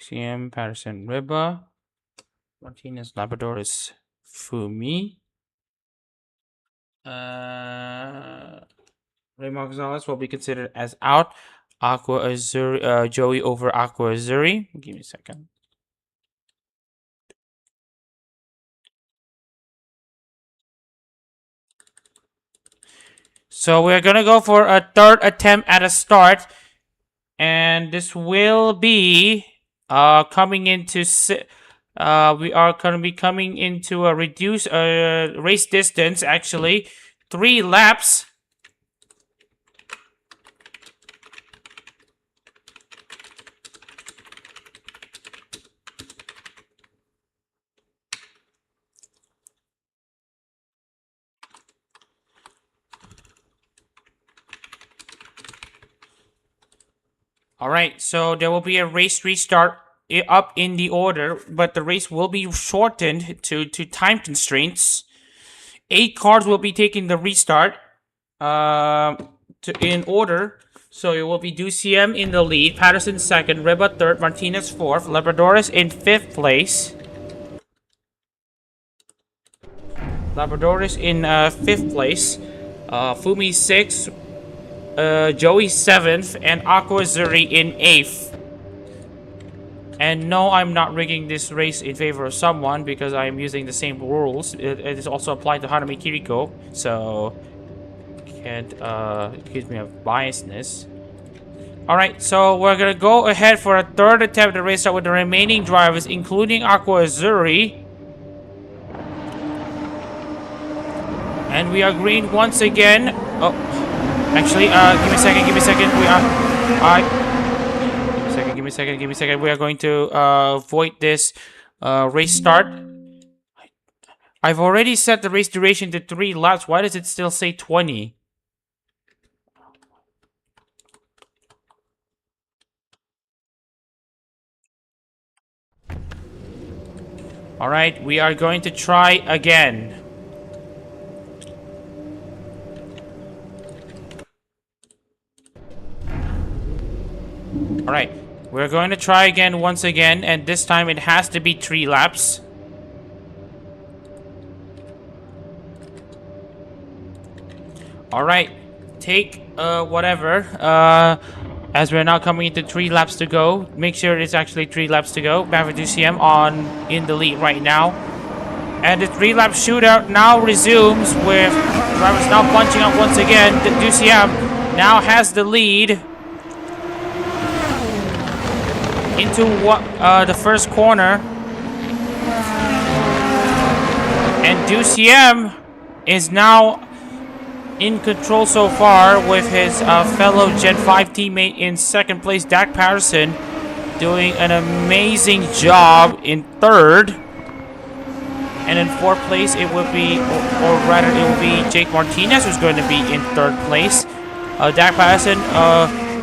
CM, Patterson, Reba. Martinez, Labrador is Fumi. Raymond Gonzalez will be considered as out. Aqua Azuri, Joey over Aqua Azuri. Give me a second. So we're gonna go for a third attempt at a start, and this will be coming into we are going to be coming into a reduced race distance, actually. 3 laps. Alright, so there will be a race restart up in the order, but the race will be shortened to time constraints. 8 cars will be taking the restart in order. So it will be DuCM in the lead, Patterson second, Reba third, Martinez fourth, Labradores in 5th place. Labradores in 5th place, Fumi 6th, Joey 7th, and Aqua Zuri in 8th. And no, I'm not rigging this race in favor of someone because I am using the same rules. It is also applied to Hanami Kiriko, so can't accuse me of biasness. Alright, so we're gonna go ahead for a 3rd attempt at race start with the remaining drivers, including Aqua Zuri. And we are green once again. Oh, actually, give me a second. Give me a second. Give me a second. We are going to avoid this race start. I've already set the race duration to 3 laps. Why does it still say 20? Alright, we are going to try again. Alright, we're going to try again once again, and this time it has to be 3 laps. Alright, take whatever. As we're now coming into 3 laps to go, make sure it's actually 3 laps to go. Maverick DuCM in the lead right now. And the 3-lap shootout now resumes with drivers now bunching up once again. The DuCM now has the lead into the first corner, and DuCM is now in control so far with his fellow Gen 5 teammate in 2nd place, Dak Patterson, doing an amazing job in 3rd, and in 4th place it will be, or rather it will be Jake Martinez who's going to be in 3rd place. Dak Patterson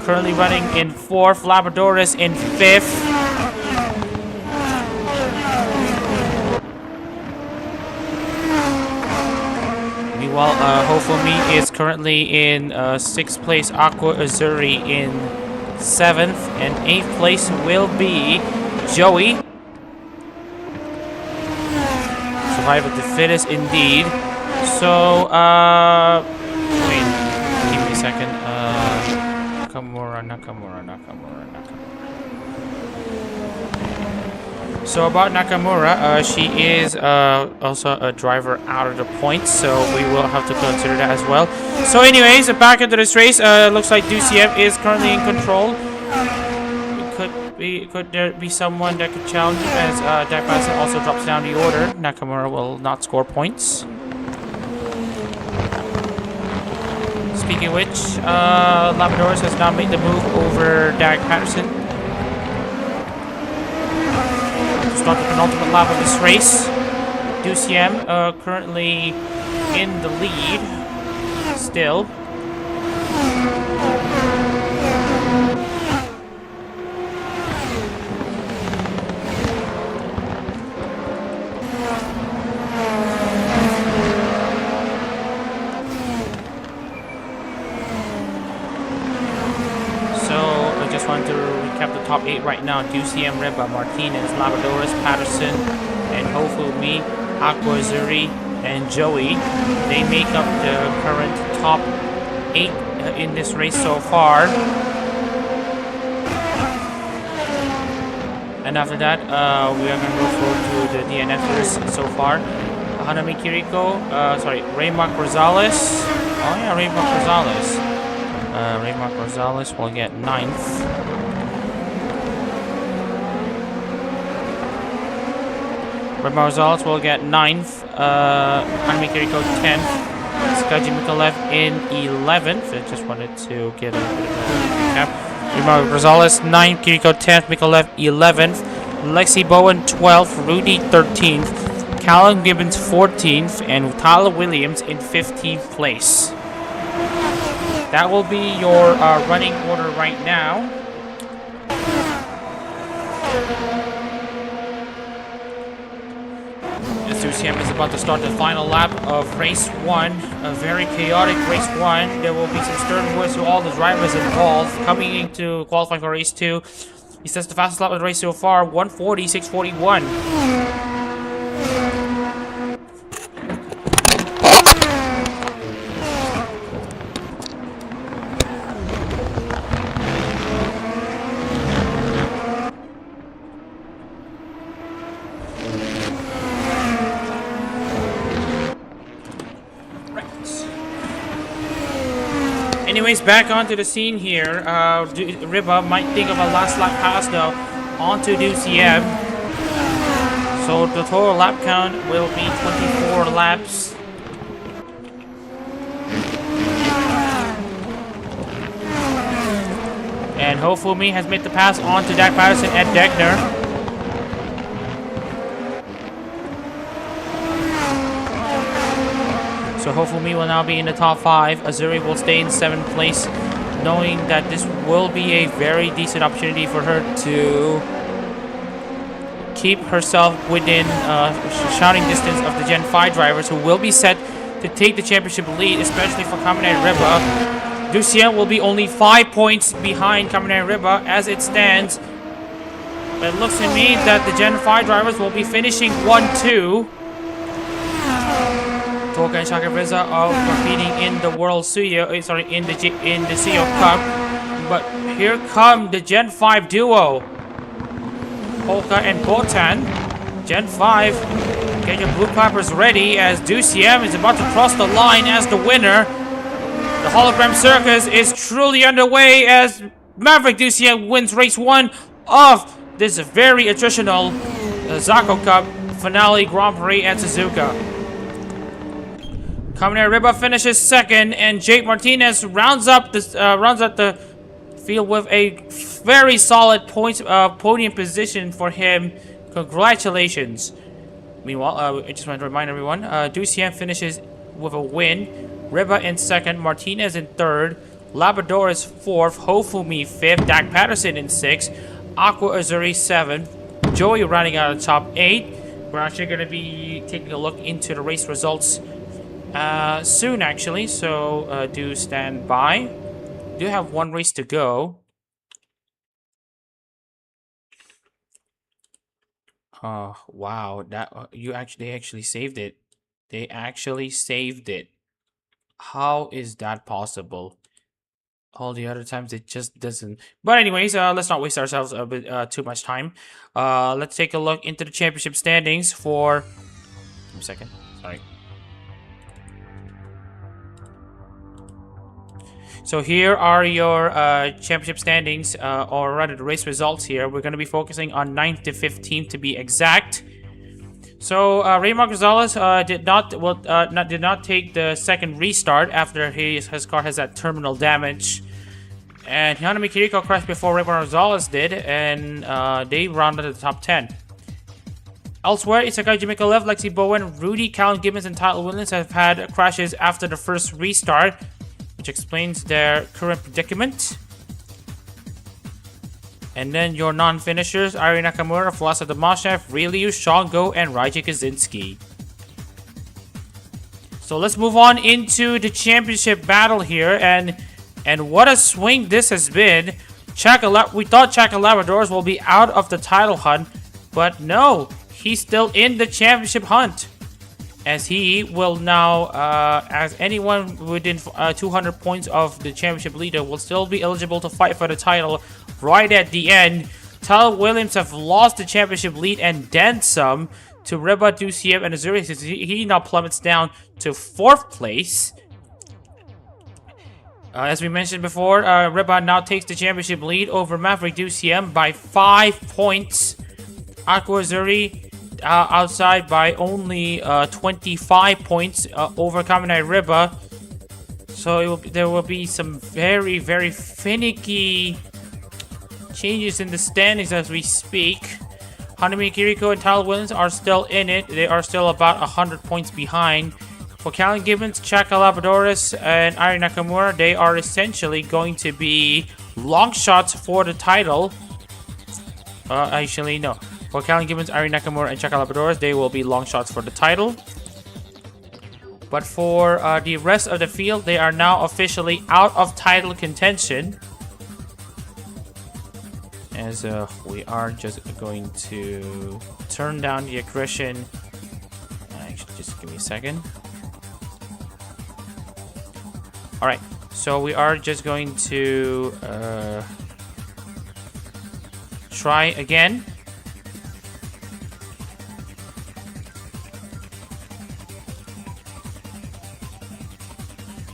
currently running in 4th, Labradores in 5th. Meanwhile, Hofumi is currently in 6th place, Aqua Azuri in 7th, and 8th place will be Joey. Survival to fittest indeed. So, wait, give me a second. Nakamura. So about Nakamura, she is also a driver out of the points, so we will have to consider that as well. So anyways, back into this race, looks like DuCM is currently in control. Could there be someone that could challenge him as Dak Patterson also drops down the order? Nakamura will not score points. Speaking of which, Labradores has now made the move over Dak Patterson. Start the penultimate lap of this race. DuCM currently in the lead still. To recap the top 8 right now: DuCM, Reba, Martinez, Labradores, Patterson, and Hofumi, Aqua Zuri, and Joey. They make up the current top 8 in this race so far. And after that, we are going to go forward to the DNFers so far. Hanami Kiriko, Raymark Rosales. Oh yeah, Raymark Rosales. Raymark Rosales will get 9th. Red Gonzalez will get 9th. Hanami Kiriko 10th. Skaji Mikolev in 11th. I just wanted to get a bit of a recap. Red Gonzalez 9th. Kiriko 10th. Mikolev 11th. Lexi Bowen 12th. Rudy 13th. Callum Gibbons 14th. And Tyler Williams in 15th place. That will be your running order right now. Suzuka is about to start the final lap of race 1. A very chaotic race 1. There will be some stern words to all the drivers involved. Coming in to qualify for race 2. He sets the fastest lap of the race so far, 1:46.41. Anyways, back onto the scene here. Riba might think of a last lap pass though onto DCM. So the total lap count will be 24 laps. And Hofumi has made the pass onto Dak Patterson at Deckner. So Hofumi will now be in the top 5. Azuri will stay in 7th place, knowing that this will be a very decent opportunity for her to keep herself within shouting distance of the Gen 5 drivers, who will be set to take the championship lead, especially for Kaminari Riba. Ducien will be only 5 points behind Kaminari Riba as it stands. But it looks to me that the Gen 5 drivers will be finishing 1-2. Toka and Shaka Reza are competing in the World Tsuyo, in the Tsuyo Cup. But here come the Gen 5 duo, Polka and Botan. Gen 5, get your blue clappers ready as Duciem is about to cross the line as the winner. The hologram circus is truly underway as Maverick Duciem wins race 1 of this very attritional Zako Cup finale Grand Prix at Suzuka. Kaminari Riba finishes 2nd, and Jake Martinez rounds up the field with a very solid podium position for him. Congratulations. Meanwhile, I just want to remind everyone, Ducien finishes with a win. Riba in 2nd, Martinez in 3rd, Labrador is 4th, Hofumi 5th, Dak Patterson in 6th, Aqua Azuri 7th, Joey rounding out the top 8. We're actually going to be taking a look into the race results soon, actually, so do stand by. We do have one race to go. Wow, that they actually saved it. They actually saved it. How is that possible? All the other times it just doesn't. But anyways, let's not waste ourselves a bit too much time. Let's take a look into the championship standings for. Give me a second. Sorry. So here are your championship standings, or rather the race results here. We're going to be focusing on 9th to 15th to be exact. So Raymar Gonzalez did not take the second restart after his car has that terminal damage. And Hanami Kiriko crashed before Raymar Gonzalez did, and they rounded the top 10. Elsewhere, Isakai Jimikolev, Lexi Bowen, Rudy, Callum Gibbons, and Tyler Williams have had crashes after the first restart, which explains their current predicament. And then your non-finishers, Ari Nakamura, Vlasa Damashev, Ryu, Shango, and Raiji Kaczynski. So let's move on into the championship battle here, and what a swing this has been. We thought Chaka Labradors will be out of the title hunt, but no, he's still in the championship hunt, as he will now, as anyone within 200 points of the championship leader will still be eligible to fight for the title right at the end. Tyler Williams have lost the championship lead and then some to Riba, Duciem, and Azuri. He now plummets down to 4th place. As we mentioned before, Riba now takes the championship lead over Maverick Duciem by 5 points. Aqua Azuri outside by only 25 points over Kamen Riba. So there will be some very, very finicky changes in the standings as we speak. Hanami Kiriko and Tyler Williams are still in it. They are still about 100 points behind. For Callan Gibbons, Chaka Labradores, and Ari Nakamura, they are essentially going to be long shots for the title. Actually, no. For Callan Gibbons, Ari Nakamura, and Chaka Labradores, they will be long shots for the title. But for the rest of the field, they are now officially out of title contention. As we are just going to turn down the aggression. Actually, just give me a second. Alright, so we are just going to try again.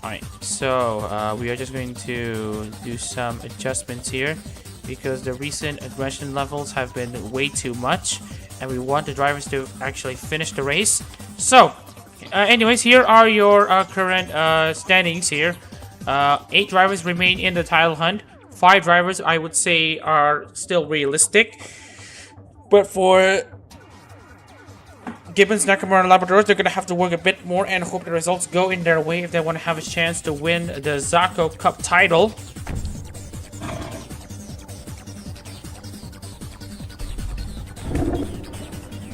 Alright, so we are just going to do some adjustments here because the recent aggression levels have been way too much and we want the drivers to actually finish the race. So, anyways, here are your current standings here. 8 drivers remain in the title hunt. 5 drivers, I would say, are still realistic. But for Gibbons, Nakamura, and Labradors, they're going to have to work a bit more and hope the results go in their way if they want to have a chance to win the Zako Cup title.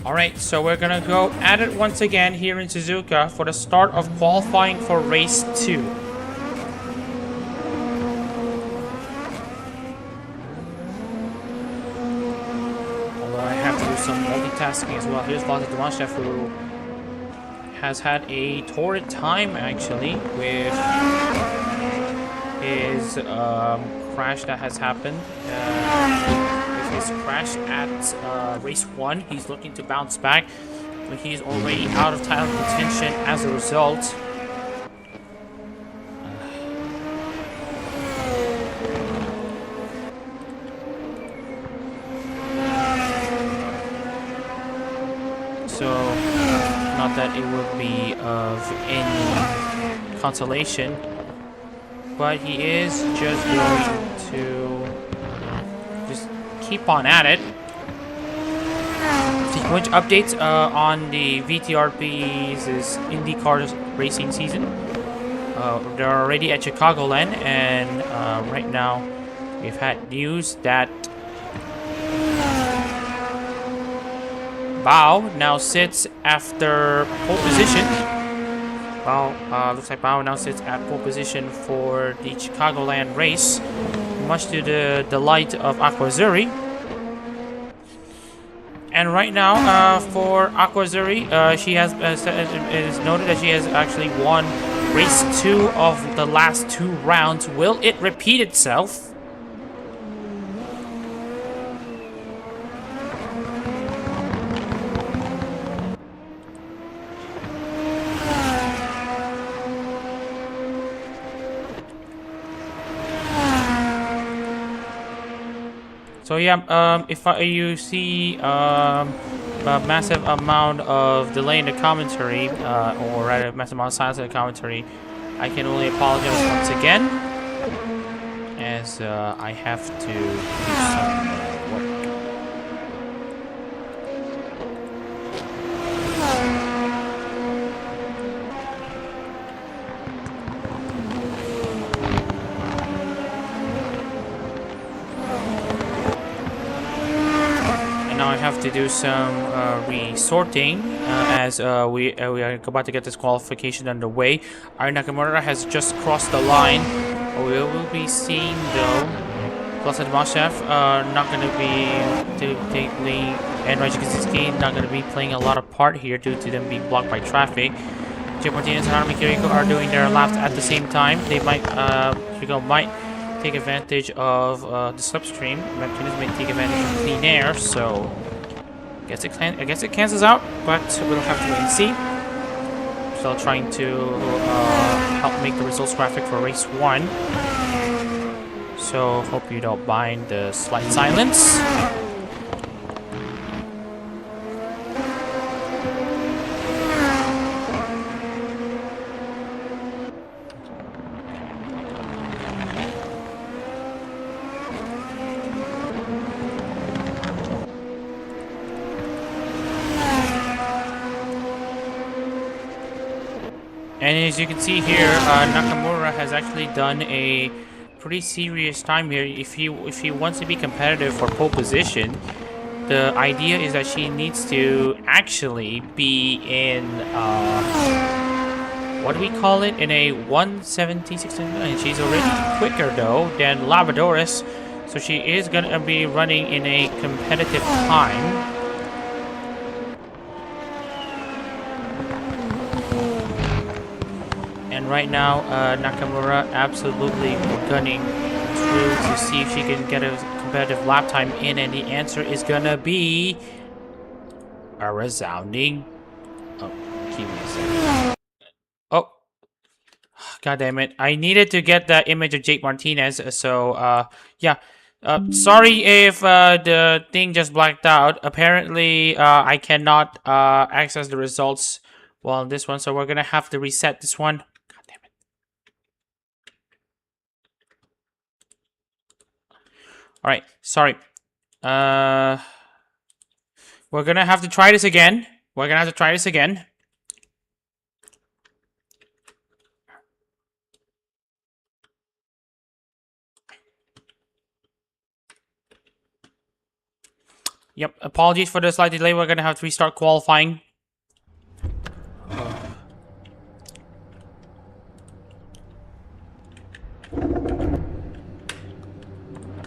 Alright, so we're gonna go at it once again here in Suzuka for the start of qualifying for race 2. Although I have to do some multitasking as well. Here's Vlada Dimanshev, who has had a torrid time actually with his crash that has happened. His crash at race 1. He's looking to bounce back, but he's already out of title contention as a result. So, not that it would be of any consolation, but he is just going to keep on at it. Sequential updates on the VTRP's IndyCar racing season. They're already at Chicagoland, and right now we've had news that Bao now sits after pole position. Looks like Bao now sits at pole position for the Chicagoland race, much to the delight of Aquazuri. And right now, for Aquazuri, she has it is noted that she has actually won race 2 of the last 2 rounds. Will it repeat itself? So yeah, if you see a massive amount of delay in the commentary, or rather a massive amount of silence in the commentary, I can only apologize once again, as I have to do some work. Now I have to do some resorting as we are about to get this qualification underway. Ari Nakamura has just crossed the line. We will be seeing though Vlada Dimanshev not going to be and Raji Kaczynski not going to be playing a lot of part here due to them being blocked by traffic. Jim Martinez and Hanami Kiriko are doing their laps at the same time. They might might take advantage of the slipstream. Martinez may take advantage of clean air, so I guess it cancels out, but we'll have to wait and see. Still trying to help make the results graphic for race 1. So hope you don't mind the slight silence. And as you can see here, Nakamura has actually done a pretty serious time here. If he wants to be competitive for pole position, the idea is that she needs to actually be in what do we call it? In a 1:17.16, and she's already quicker though than Labradorus, so she is gonna be running in a competitive time. And right now, Nakamura absolutely gunning through to see if she can get a competitive lap time in, and the answer is gonna be a resounding. Oh, give me a second. Oh, god damn it! I needed to get the image of Jake Martinez. So, yeah. Sorry if the thing just blacked out. Apparently, I cannot access the results well on this one, so we're gonna have to reset this one. God damn it. Alright, sorry. We're gonna have to try this again. Yep, apologies for the slight delay. We're gonna have to restart qualifying.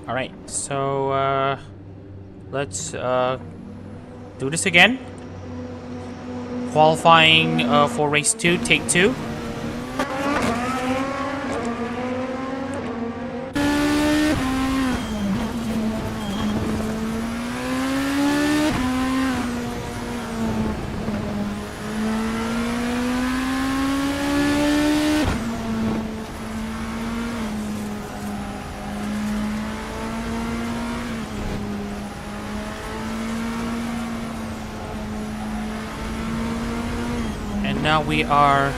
Alright, so let's do this again. Qualifying for race 2, take 2. Now we are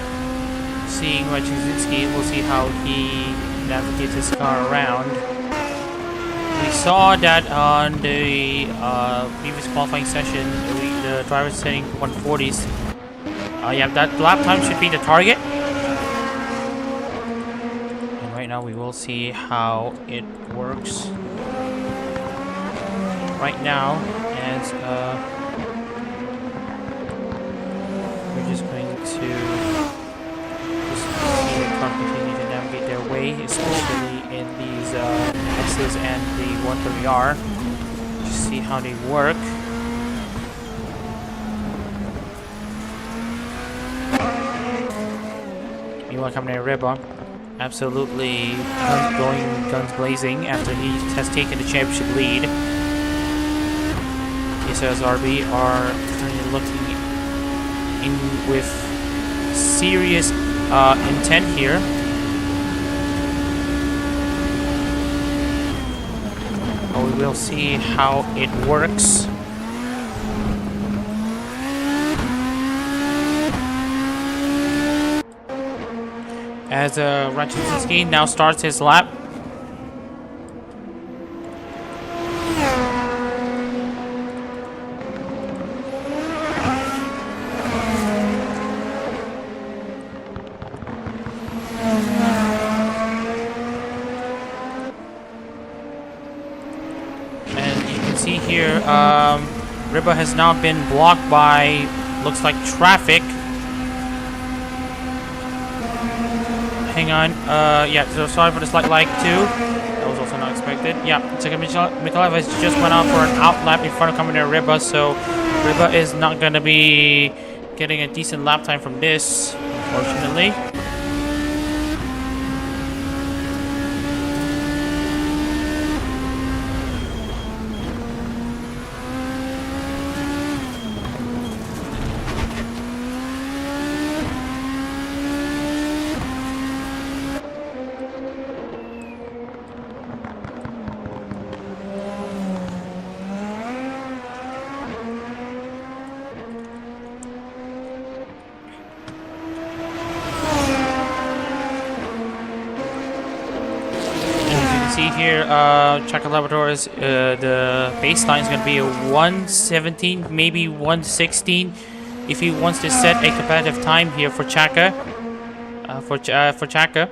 seeing Raczynski. We'll see how he navigates his car around. We saw that on the previous qualifying session, the driver setting 140s. Yeah, that lap time should be the target. And right now we will see how it works. Right now, as we're just going to see the car continue to navigate their way, especially in these S's and the 130R. Just see how they work. Meanwhile, coming in Reba, absolutely going guns blazing after he has taken the championship lead. KSRB are currently looking in with serious intent here. We will see how it works. As Raczynski now starts his lap. Riba has now been blocked by, looks like, traffic. Hang on. Yeah, so sorry for the slight lag too. That was also not expected. Yeah, Zako Mikhailov has just went out for an out lap in front of coming near Riba, so Riba is not going to be getting a decent lap time from this, unfortunately. See here, Chaka Labrador's the baseline is going to be a 1:17, maybe 1:16, if he wants to set a competitive time here for Chaka. for Chaka.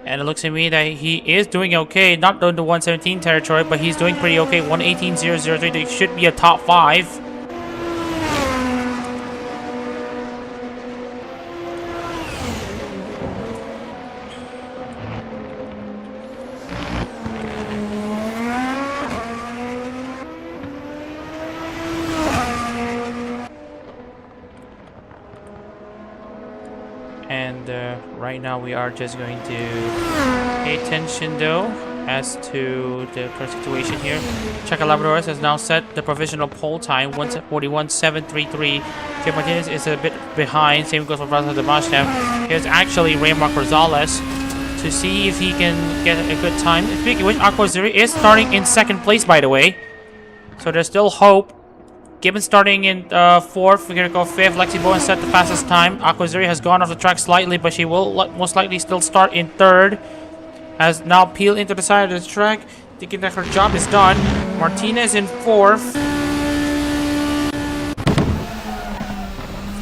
And it looks to me that he is doing okay. Not in the 117 territory, but he's doing pretty okay. 118.003. They should be a top 5. And right now we are just going to pay attention though as to the current situation here. Chaka Labradores has now set the provisional pole time 141.733. Jake Martinez is a bit behind. Same goes for Raza Demashnev. Here's actually Raymar Rosales to see if he can get a good time. Speaking of which, Aquazuri is starting in 2nd place, by the way. So there's still hope. Gibbon starting in 4th, we're gonna go 5th. Lexi Bowen set the fastest time. Aquazuri has gone off the track slightly, but she will most likely still start in 3rd. Has now peeled into the side of the track, thinking that her job is done. Martinez in 4th.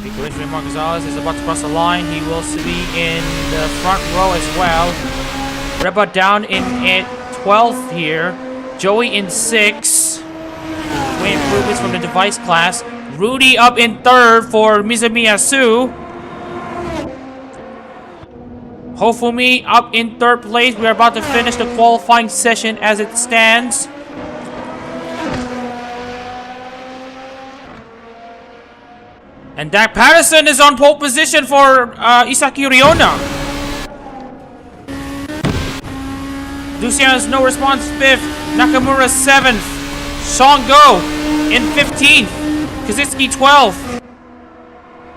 Raymar Gonzalez is about to cross the line. He will be in the front row as well. Reba down in 12th here. Joey in 6th. Improvements from the device class. Rudy up in 3rd for Mizamiyasu. Hofumi up in 3rd place. We are about to finish the qualifying session as it stands. And Dak Patterson is on pole position for Isaki Riona. Lucian has no response 5th. Nakamura 7th. Shango in 15th. Kaczynski 12th.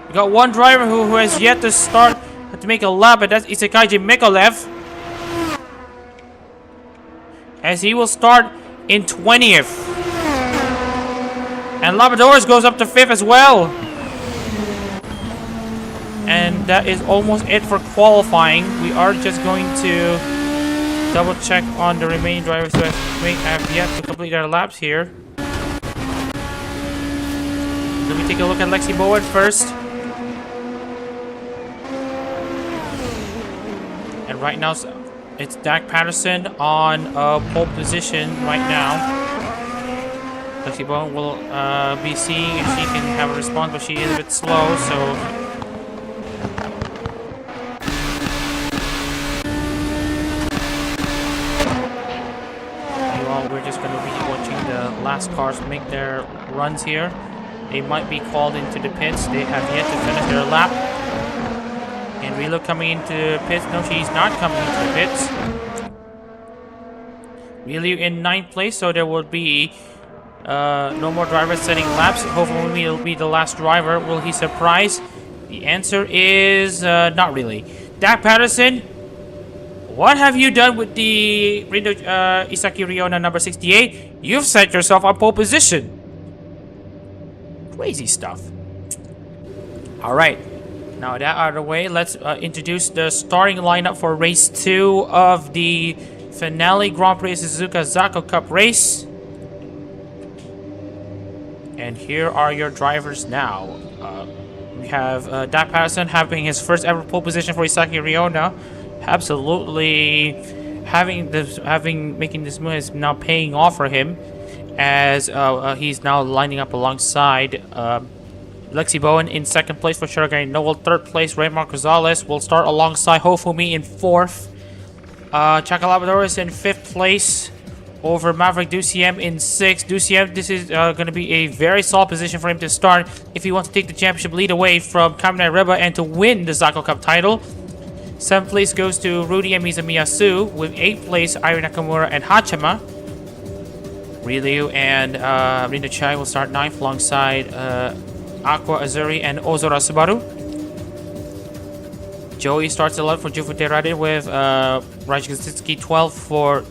We got one driver who has yet to start to make a lap, and that's Isakaji Mikolev. As he will start in 20th. And Labradors goes up to 5th as well. And that is almost it for qualifying. We are just going to double check on the remaining drivers who have yet to complete their laps here. Let me take a look at Lexi Bowen first. And right now it's Dak Patterson on pole position right now. Lexi Bowen will be seeing if she can have a response, but she is a bit slow, so we're just going to be watching the last cars make their runs here. They might be called into the pits. They have yet to finish their lap. And Rilo coming into the pits. No, she's not coming into the pits. Rilo in 9th place, so there will be no more drivers setting laps. Hopefully it'll be the last driver. Will he surprise? The answer is not really. Dak Patterson, what have you done with the Isaki Riona number 68? You've set yourself on pole position. Crazy stuff. Alright. Now that out of the way, let's introduce the starting lineup for race 2 of the finale Grand Prix Suzuka Zako Cup race. And here are your drivers now. We have Dak Patterson having his first ever pole position for Isaki Riona. Absolutely making this move is now paying off for him, as he's now lining up alongside Lexi Bowen in 2nd place for Shirogane Noel. 3rd place Raymar Gonzalez will start alongside Hofumi in 4th. Chaka Labradores in 5th place over Maverick Duciem in 6th. Duciem, this is going to be a very solid position for him to start if he wants to take the championship lead away from Kaminai Reba and to win the Zako Cup title. 7th place goes to Rudy and Mizamiyasu, with 8th place Iri Nakamura and Hachima. Ryu and Rina Chai will start 9th alongside Aqua Azuri and Ozora Subaru. Joey starts 11th for Jufu Terade, with Raj Kaczynski 12th for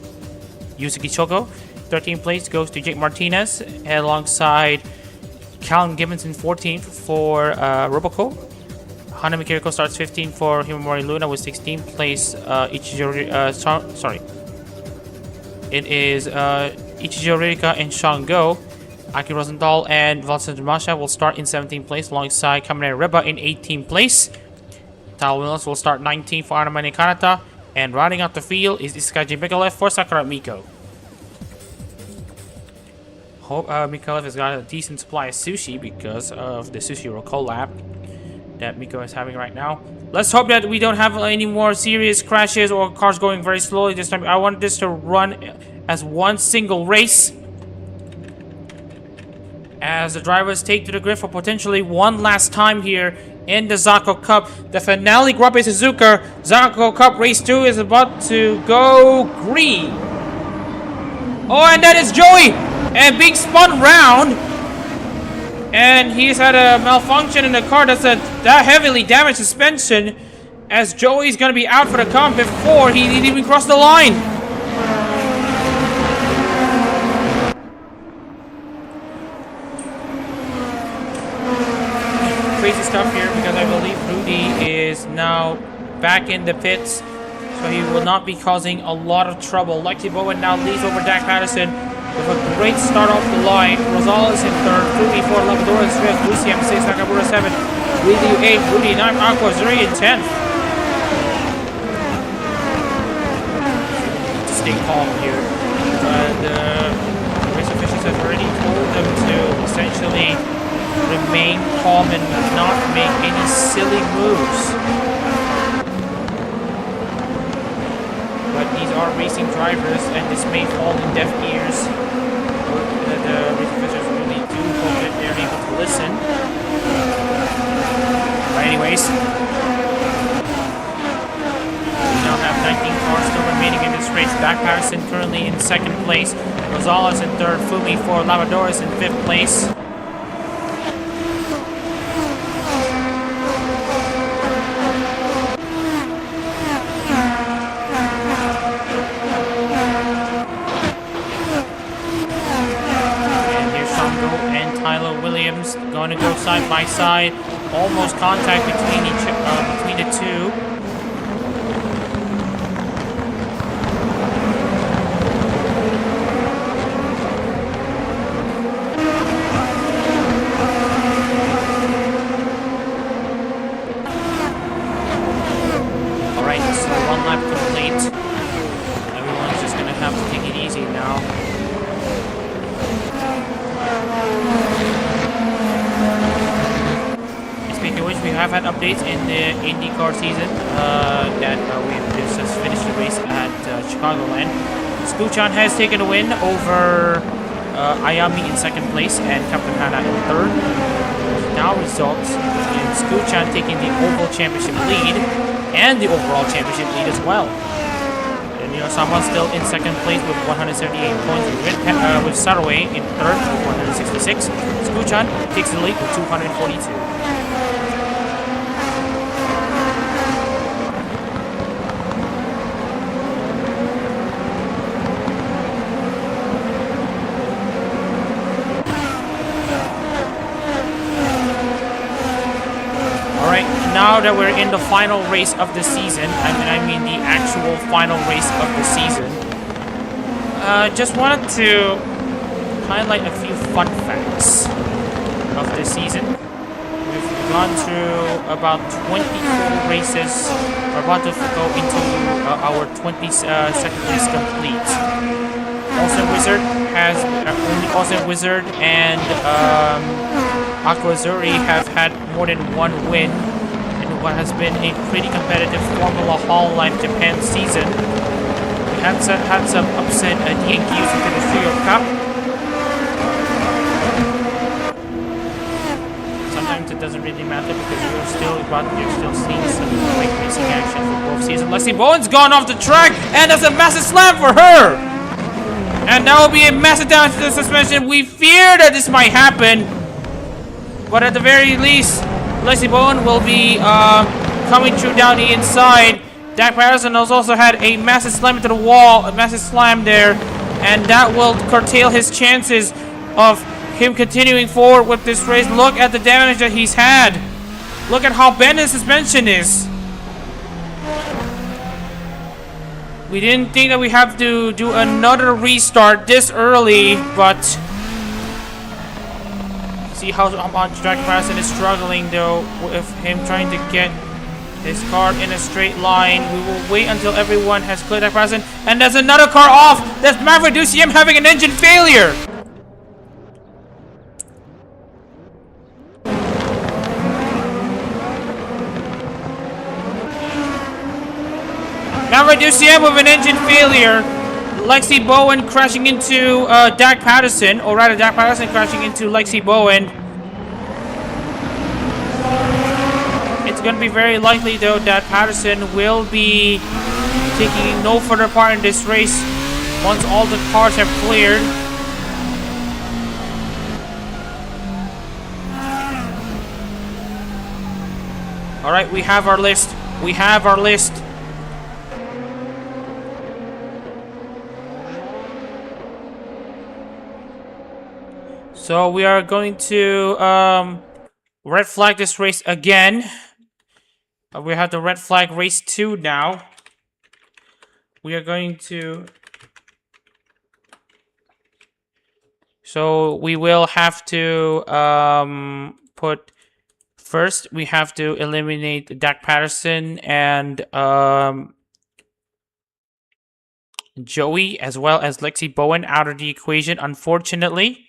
Yusuke Choko. 13th place goes to Jake Martinez alongside Calvin Gibbons in 14th for Roboco. Hanami Kiriko starts 15th for Himamori Luna, with 16th place sorry. It is Ichijo Ririka and Shango. Aki Rosenthal and Valsen Masha will start in 17th place alongside Kaminai Reba in 18th place. Tyler Williams will start 19th for Anamane Kanata. And rounding out the field is Iskaji Mikalev for Sakura Miko. Hope Mikalev has got a decent supply of sushi because of the Sushi Roll collab that Miko is having right now. Let's hope that we don't have any more serious crashes or cars going very slowly this time. I want this to run as one single race, as the drivers take to the grid for potentially one last time here in the Zako Cup. The finale Grand Prix Suzuka Zako Cup Race 2 is about to go green. Oh, and that is Joey! And being spun round. And he's had a malfunction in the car that heavily damaged suspension, as Joey's gonna be out for the comp before he even crossed the line. Crazy stuff here, because I believe Rudy is now back in the pits, so he will not be causing a lot of trouble. Lexi Bowen now leads over Dak Patterson with a great start off the line. Rosales in third, Fumi 4, Labrador in 5th, Lucy M6, Nakamura 7th, Willie 8th, Rudy 9, Aqua Zuri in 10th. To stay calm here. The race officials have already told them to essentially remain calm and not make any silly moves. But these are racing drivers, and this may fall in deaf ears. The race officials really do hope that they're able to listen. But anyways, we now have 19 cars still remaining in this race. Dak Patterson currently in 2nd place. Rosales in 3rd. Fumi 4. Labradores in 5th place. Going to go side by side, almost contact between the two. All right, so 1 lap complete. Everyone's just gonna have to take it easy now. We have had updates in the IndyCar season that we've just finished the race at Chicagoland. Scuchan has taken a win over Ayami in 2nd place and Captain Hana in 3rd. Now results in Scuchan taking the Oval Championship lead and the overall championship lead as well. And Sama still in 2nd place with 178 points, with Saraway in 3rd with 166. Scuchan takes the lead with 242. Now that we're in the final race of the season, I mean the actual final race of the season, just wanted to highlight a few fun facts of the season. We've gone through about 24 races. We're about to go into our 22nd race complete. Austin Wizard and Aqua Zuri have had more than one win in what has been a pretty competitive Formula Hololive Japan season. We had some upset DNQs into the Tsuyo Cup. Sometimes it doesn't really matter because you're still seeing some great racing action for both seasons. Leslie Bowen's gone off the track, and that's a massive slam for her! And that will be a massive damage to the suspension. We fear that this might happen, but at the very least, Leslie Bowen will be coming through down the inside. Dak Patterson has also had a massive slam into the wall, a massive slam there, and that will curtail his chances of him continuing forward with this race. Look at the damage that he's had. Look at how bent his suspension is. We didn't think that we have to do another restart this early, but see how much Dak Patterson is struggling though with him trying to get this car in a straight line. We will wait until everyone has cleared that person. And there's another car off! That's Maverick DCM having an engine failure! Maverick DCM with an engine failure. Lexi Bowen crashing into Dak Patterson, or rather Dak Patterson crashing into Lexi Bowen. It's going to be very likely though that Patterson will be taking no further part in this race once all the cars have cleared. Alright, we have our list. We have our list. So we are going to red flag this race again. We have the red flag race 2 now. We are going to... So we will have to put... First, we have to eliminate Dak Patterson and Joey, as well as Lexi Bowen out of the equation, unfortunately.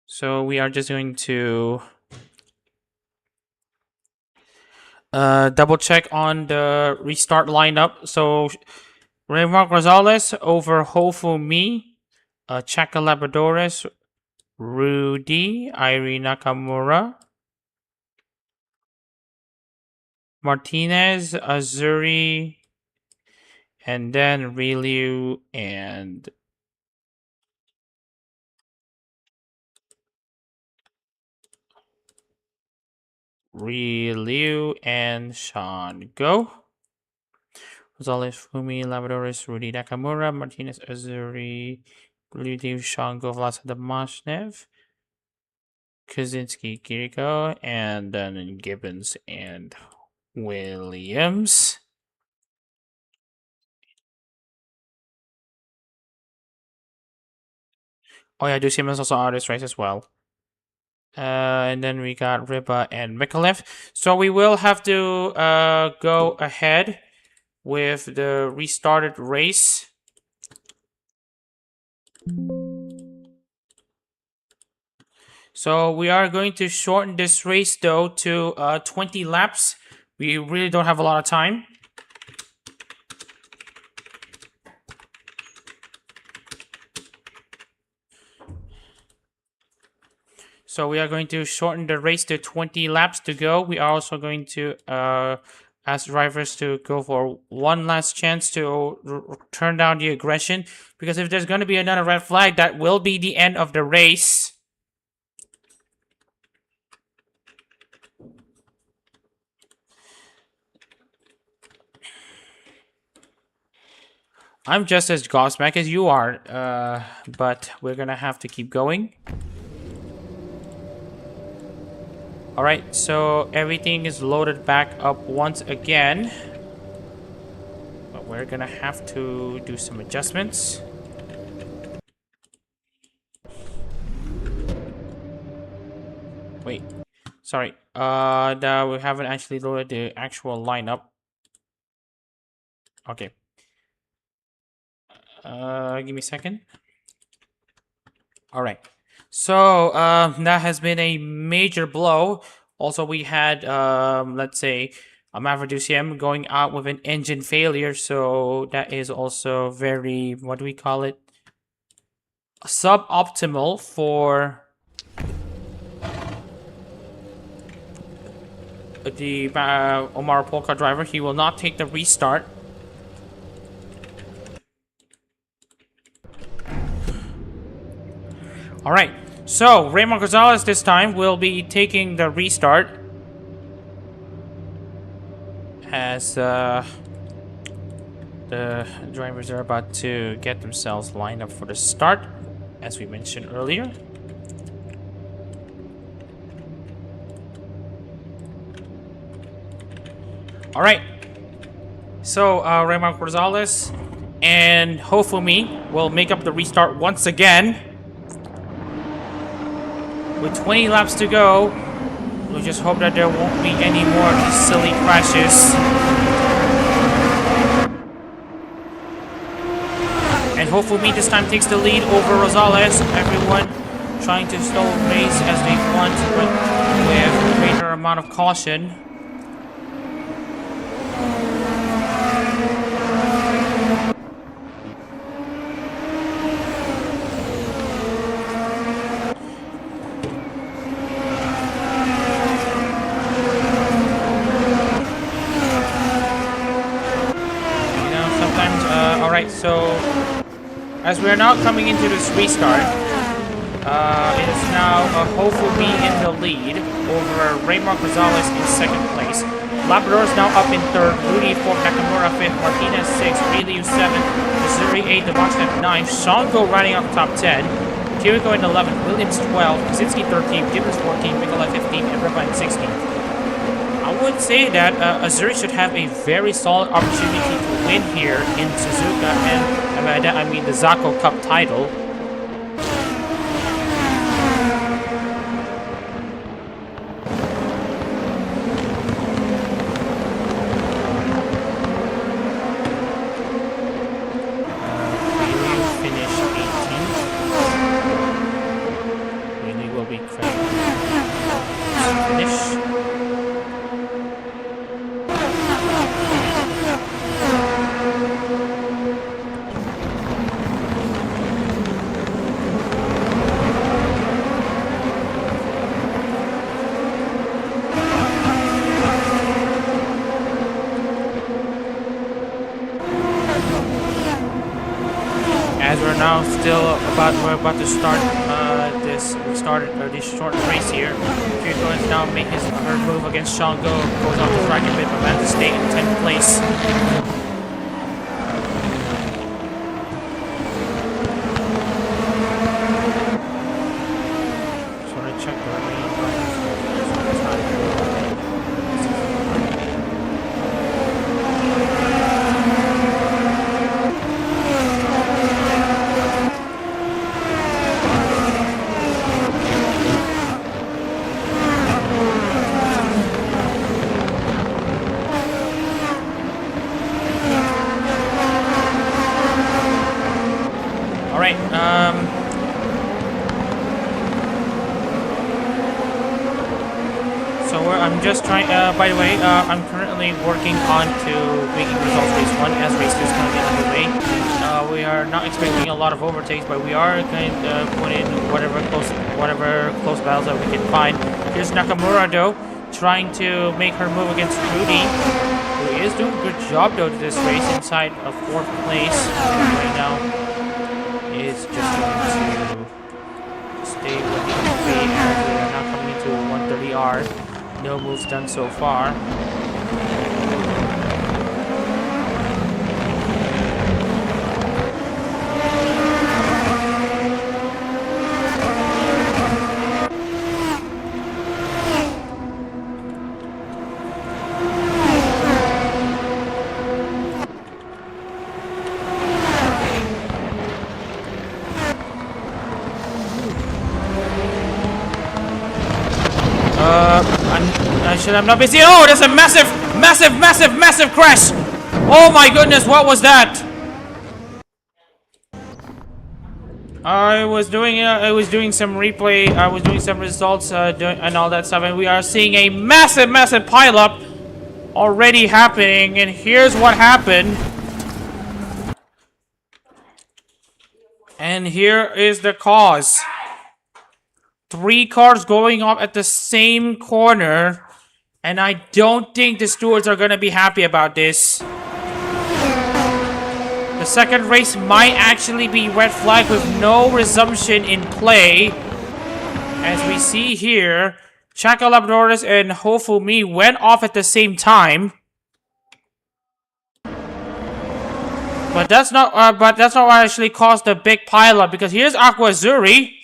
So we are just going to double check on the restart lineup. So Raymond Gonzalez over Hofu Mi, Chaka Labradores, Rudy, Irene Nakamura, Martinez, Azuri, and then Ryu and Liu and Sean Go. Gonzalez, Fumi, Labradores, Rudy Nakamura, Martinez, Azuri, Liu, Sean Go, Vlasa Damashnev, Kaczynski, Kiriko, and then Gibbons and Williams. Oh yeah, DCM is also out of this race as well. And then we got Riba and Mikulev. So we will have to go ahead with the restarted race. So we are going to shorten this race though to 20 laps. We really don't have a lot of time. So we are going to shorten the race to 20 laps to go. We are also going to ask drivers to go for one last chance to turn down the aggression. Because if there's going to be another red flag, that will be the end of the race. I'm just as gobsmacked as you are, but we're going to have to keep going. Alright, so everything is loaded back up once again. But we're gonna have to do some adjustments. Wait, sorry. We haven't actually loaded the actual lineup. Okay. Give me a second. Alright. So, that has been a major blow. Also, we had, let's say, a Maverick DCM going out with an engine failure. So, that is also very, what do we call it? Suboptimal for the Omar Polka driver. He will not take the restart. Alright, so Raymond Gonzalez this time will be taking the restart. As the drivers are about to get themselves lined up for the start, as we mentioned earlier. Alright, so Raymond Gonzalez and Hofumi will make up the restart once again. with 20 laps to go. We just hope that there won't be any more of these silly crashes. And hopefully this time takes the lead over Rosales. Everyone trying to still race as they want, but with a greater amount of caution. Alright, so as we are now coming into this restart, it is now Hofumi in the lead over Raymar Rosales in second place. Labrador is now up in third, Rudy 4th, Nakamura 5th, Martinez 6th, Ryu 7th, Missouri 8th, Demoxnet 9th, Shango running up top 10, Kiriko in 11th, Williams 12th, Kaczynski 13th, Gibbons 14th, Mikola 15th, and Irvine 16th. I would say that Azuri should have a very solid opportunity to win here in Suzuka and I mean the Zako Cup title. Finish 18th. Really will be credited. Finish. Now we're about to start this short race here. Kiriko is now making her move against Shango, goes off the track a bit, but managed to stay in 10th place. Just want to check the remaining drivers. I'm just trying, by the way, I'm currently working on to making results race 1 as race 2 is going to get underway. We are not expecting a lot of overtakes, but we are going to put in whatever close battles that we can find. Here's Nakamura though, trying to make her move against Rudy, who is doing a good job though to this race inside a 4th place right now. Is just going to stay with the entry as we are now coming into 130R. No moves done so far. I'm not busy. Oh, there's a massive crash. Oh my goodness, what was that? I was doing some replay. I was doing some results and all that stuff, and we are seeing a massive pileup already happening. And here's what happened. And here is the cause. 3 cars going off at the same corner. And I don't think the stewards are going to be happy about this. The second race might actually be red flag with no resumption in play. As we see here, Chaka Labradores and Hofumi went off at the same time. But that's not what actually caused the big pileup, because here's Aqua Azuri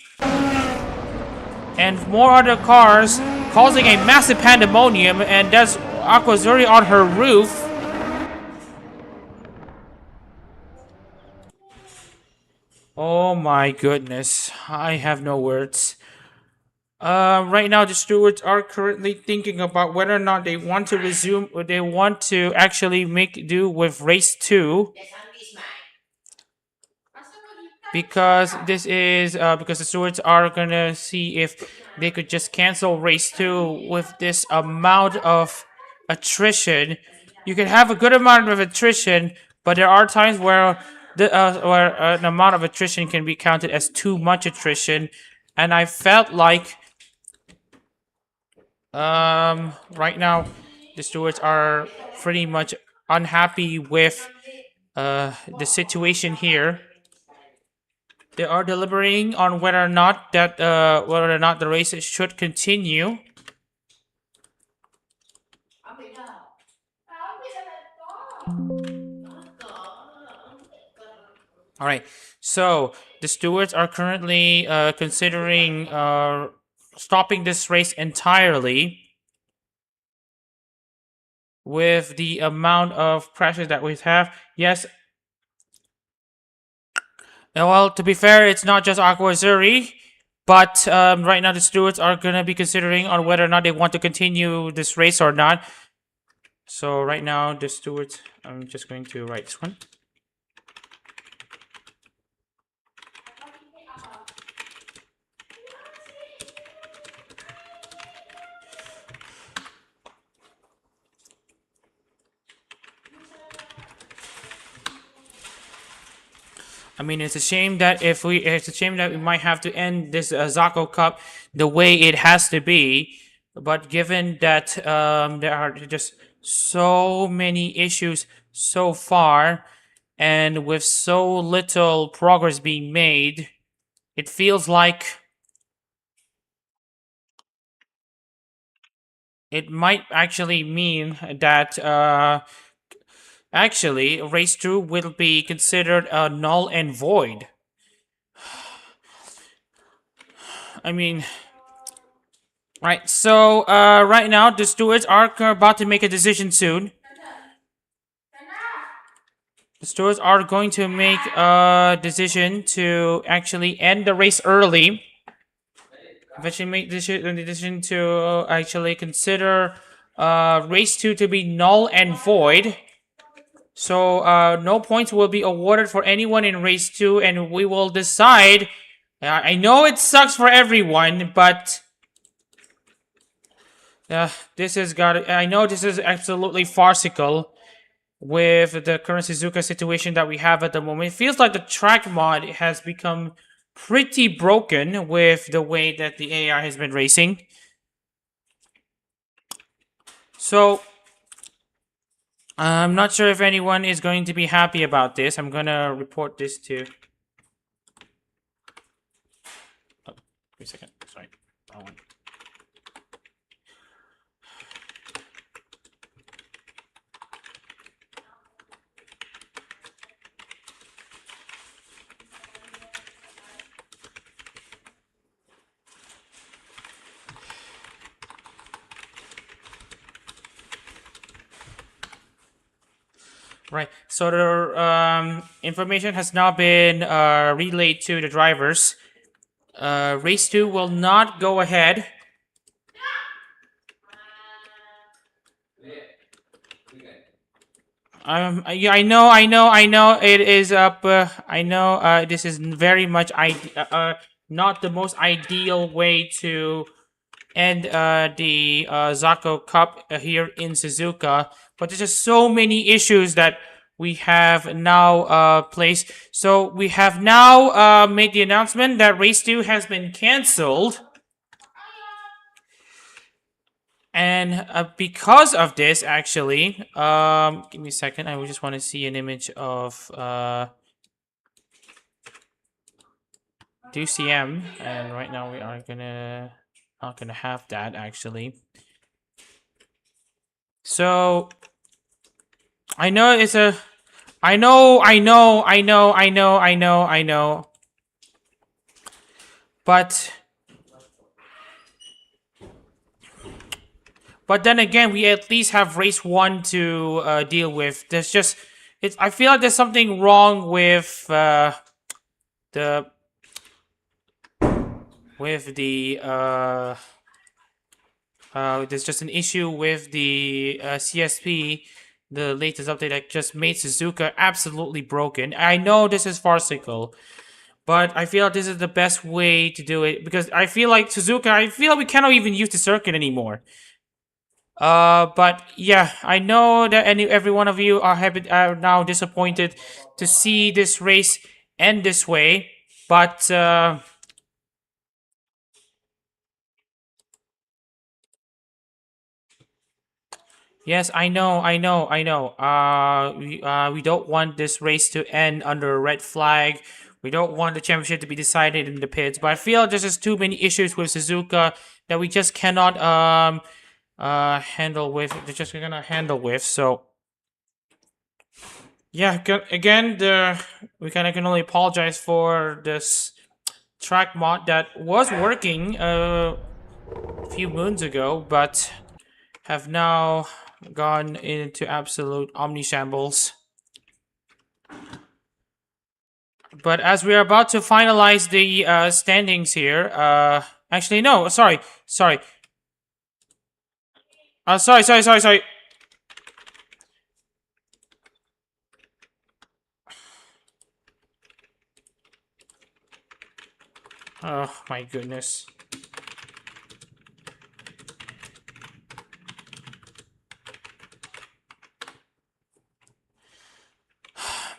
and more other cars causing a massive pandemonium, and that's Aqua Azuri on her roof. Oh my goodness, I have no words. Right now, the stewards are currently thinking about whether or not they want to resume or they want to actually make do with race 2. Because this is because the stewards are gonna see if they could just cancel race 2 with this amount of attrition. You can have a good amount of attrition, but there are times where where an amount of attrition can be counted as too much attrition, and I felt like right now the stewards are pretty much unhappy with the situation here. They are deliberating on whether or not the race should continue. All right, so the stewards are currently considering stopping this race entirely with the amount of crashes that we have. Yes. Well, to be fair, it's not just Aqua Zuri, but right now the stewards are gonna be considering on whether or not they want to continue this race or not. So right now the stewards, I'm just going to write this one. I mean, it's a shame that we might have to end this Zako Cup the way it has to be. But given that there are just so many issues so far, and with so little progress being made, it feels like it might actually mean that actually, race 2 will be considered null and void. I mean, right, so right now the stewards are about to make a decision soon. The stewards are going to make a decision to actually end the race early. Eventually make the decision to actually consider race 2 to be null and void. So no points will be awarded for anyone in race 2, and we will decide. I know it sucks for everyone, but this has got. I know this is absolutely farcical with the current Suzuka situation that we have at the moment. It feels like the track mod has become pretty broken with the way that the AI has been racing. So I'm not sure if anyone is going to be happy about this. I'm gonna report this to... Oh, wait a second. Sorry. Wrong one. Right, so the information has now been relayed to the drivers. Race 2 will not go ahead. Yeah, I know. It is up. I know. This is very much not the most ideal way to end the Zako Cup here in Suzuka. But there's just so many issues that we have now placed. So we have now made the announcement that race 2 has been cancelled. And because of this, actually, give me a second. I just want to see an image of DCM, and right now we are not gonna have that actually. So I know it's a, I know. But then again, we at least have race 1 to deal with. There's just, I feel like there's something wrong with the with the there's just an issue with the CSP, the latest update that just made Suzuka absolutely broken. I know this is farcical, but I feel like this is the best way to do it because I feel like Suzuka, I feel like we cannot even use the circuit anymore. But yeah, I know that every one of you are now disappointed to see this race end this way, but yes, I know. We don't want this race to end under a red flag. We don't want the championship to be decided in the pits. But I feel there's just too many issues with Suzuka that we just cannot handle with. They're just gonna handle with. So yeah, again, we can only apologize for this track mod that was working a few moons ago, but have now gone into absolute omnishambles. But as we are about to finalize the standings here, actually no, sorry. Sorry. Oh my goodness.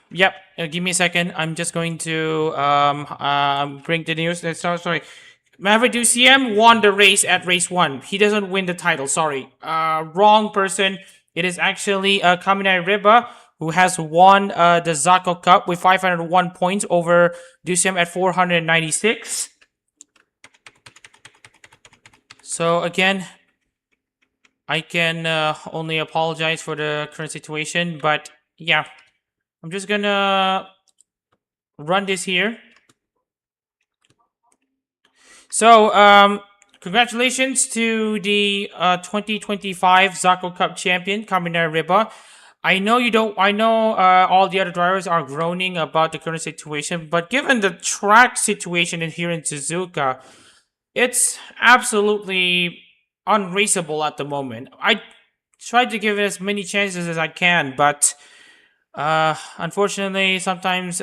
Yep, give me a second. I'm just going to bring the news. Sorry. Maverick DCM won the race at race 1. He doesn't win the title, sorry. Wrong person. It is actually Kaminari Riba who has won the Zako Cup with 501 points over DCM at 496. So again, I can only apologize for the current situation, but yeah. I'm just gonna run this here. So, congratulations to the 2025 Zako Cup champion, Kaminari Riba. I know all the other drivers are groaning about the current situation, but given the track situation in here in Suzuka, it's absolutely unraceable at the moment. I tried to give it as many chances as I can, but unfortunately, sometimes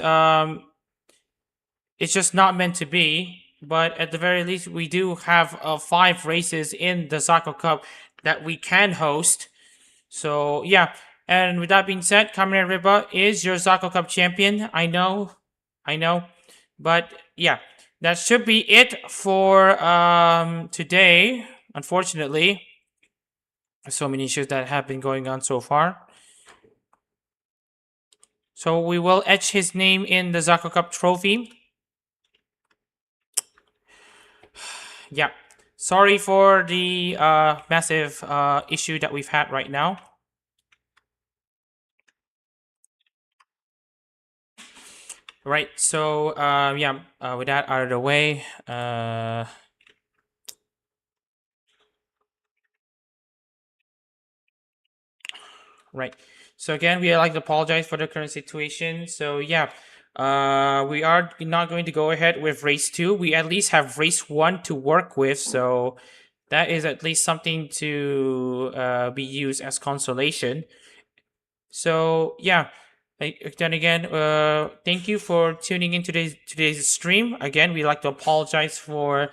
it's just not meant to be. But at the very least, we do have 5 races in the Zako Cup that we can host. So yeah, and with that being said, Kaminari Riba is your Zako Cup champion. I know, but yeah, that should be it for today. Unfortunately, so many issues that have been going on so far. So we will etch his name in the Zako Cup trophy. Yeah, sorry for the massive issue that we've had right now. Right, so yeah, with that out of the way, right. So again, we like to apologize for the current situation. So yeah, we are not going to go ahead with race 2. We at least have race 1 to work with. So that is at least something to be used as consolation. So yeah, then again, thank you for tuning in today's stream. Again, we like to apologize for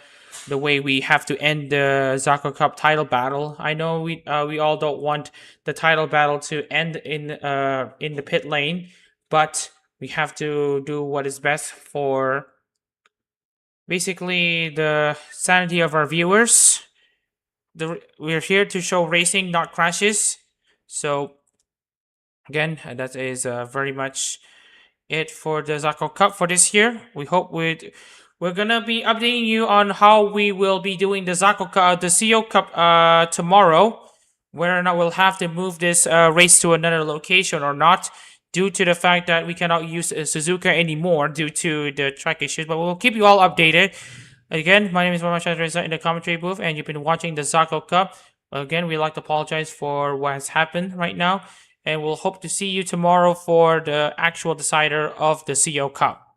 the way we have to end the Zako Cup title battle. I know we all don't want the title battle to end in the pit lane, but we have to do what is best for basically the sanity of our viewers. We're here to show racing, not crashes. So again, that is very much it for the Zako Cup for this year. We hope we're gonna be updating you on how we will be doing the Zako Cup, the CO Cup tomorrow. Whether or not we'll have to move this race to another location or not, due to the fact that we cannot use Suzuka anymore due to the track issues. But we'll keep you all updated. Again, my name is Mama Reza in the commentary booth, and you've been watching the Zako Cup. Again, we'd like to apologize for what has happened right now, and we'll hope to see you tomorrow for the actual decider of the CO Cup.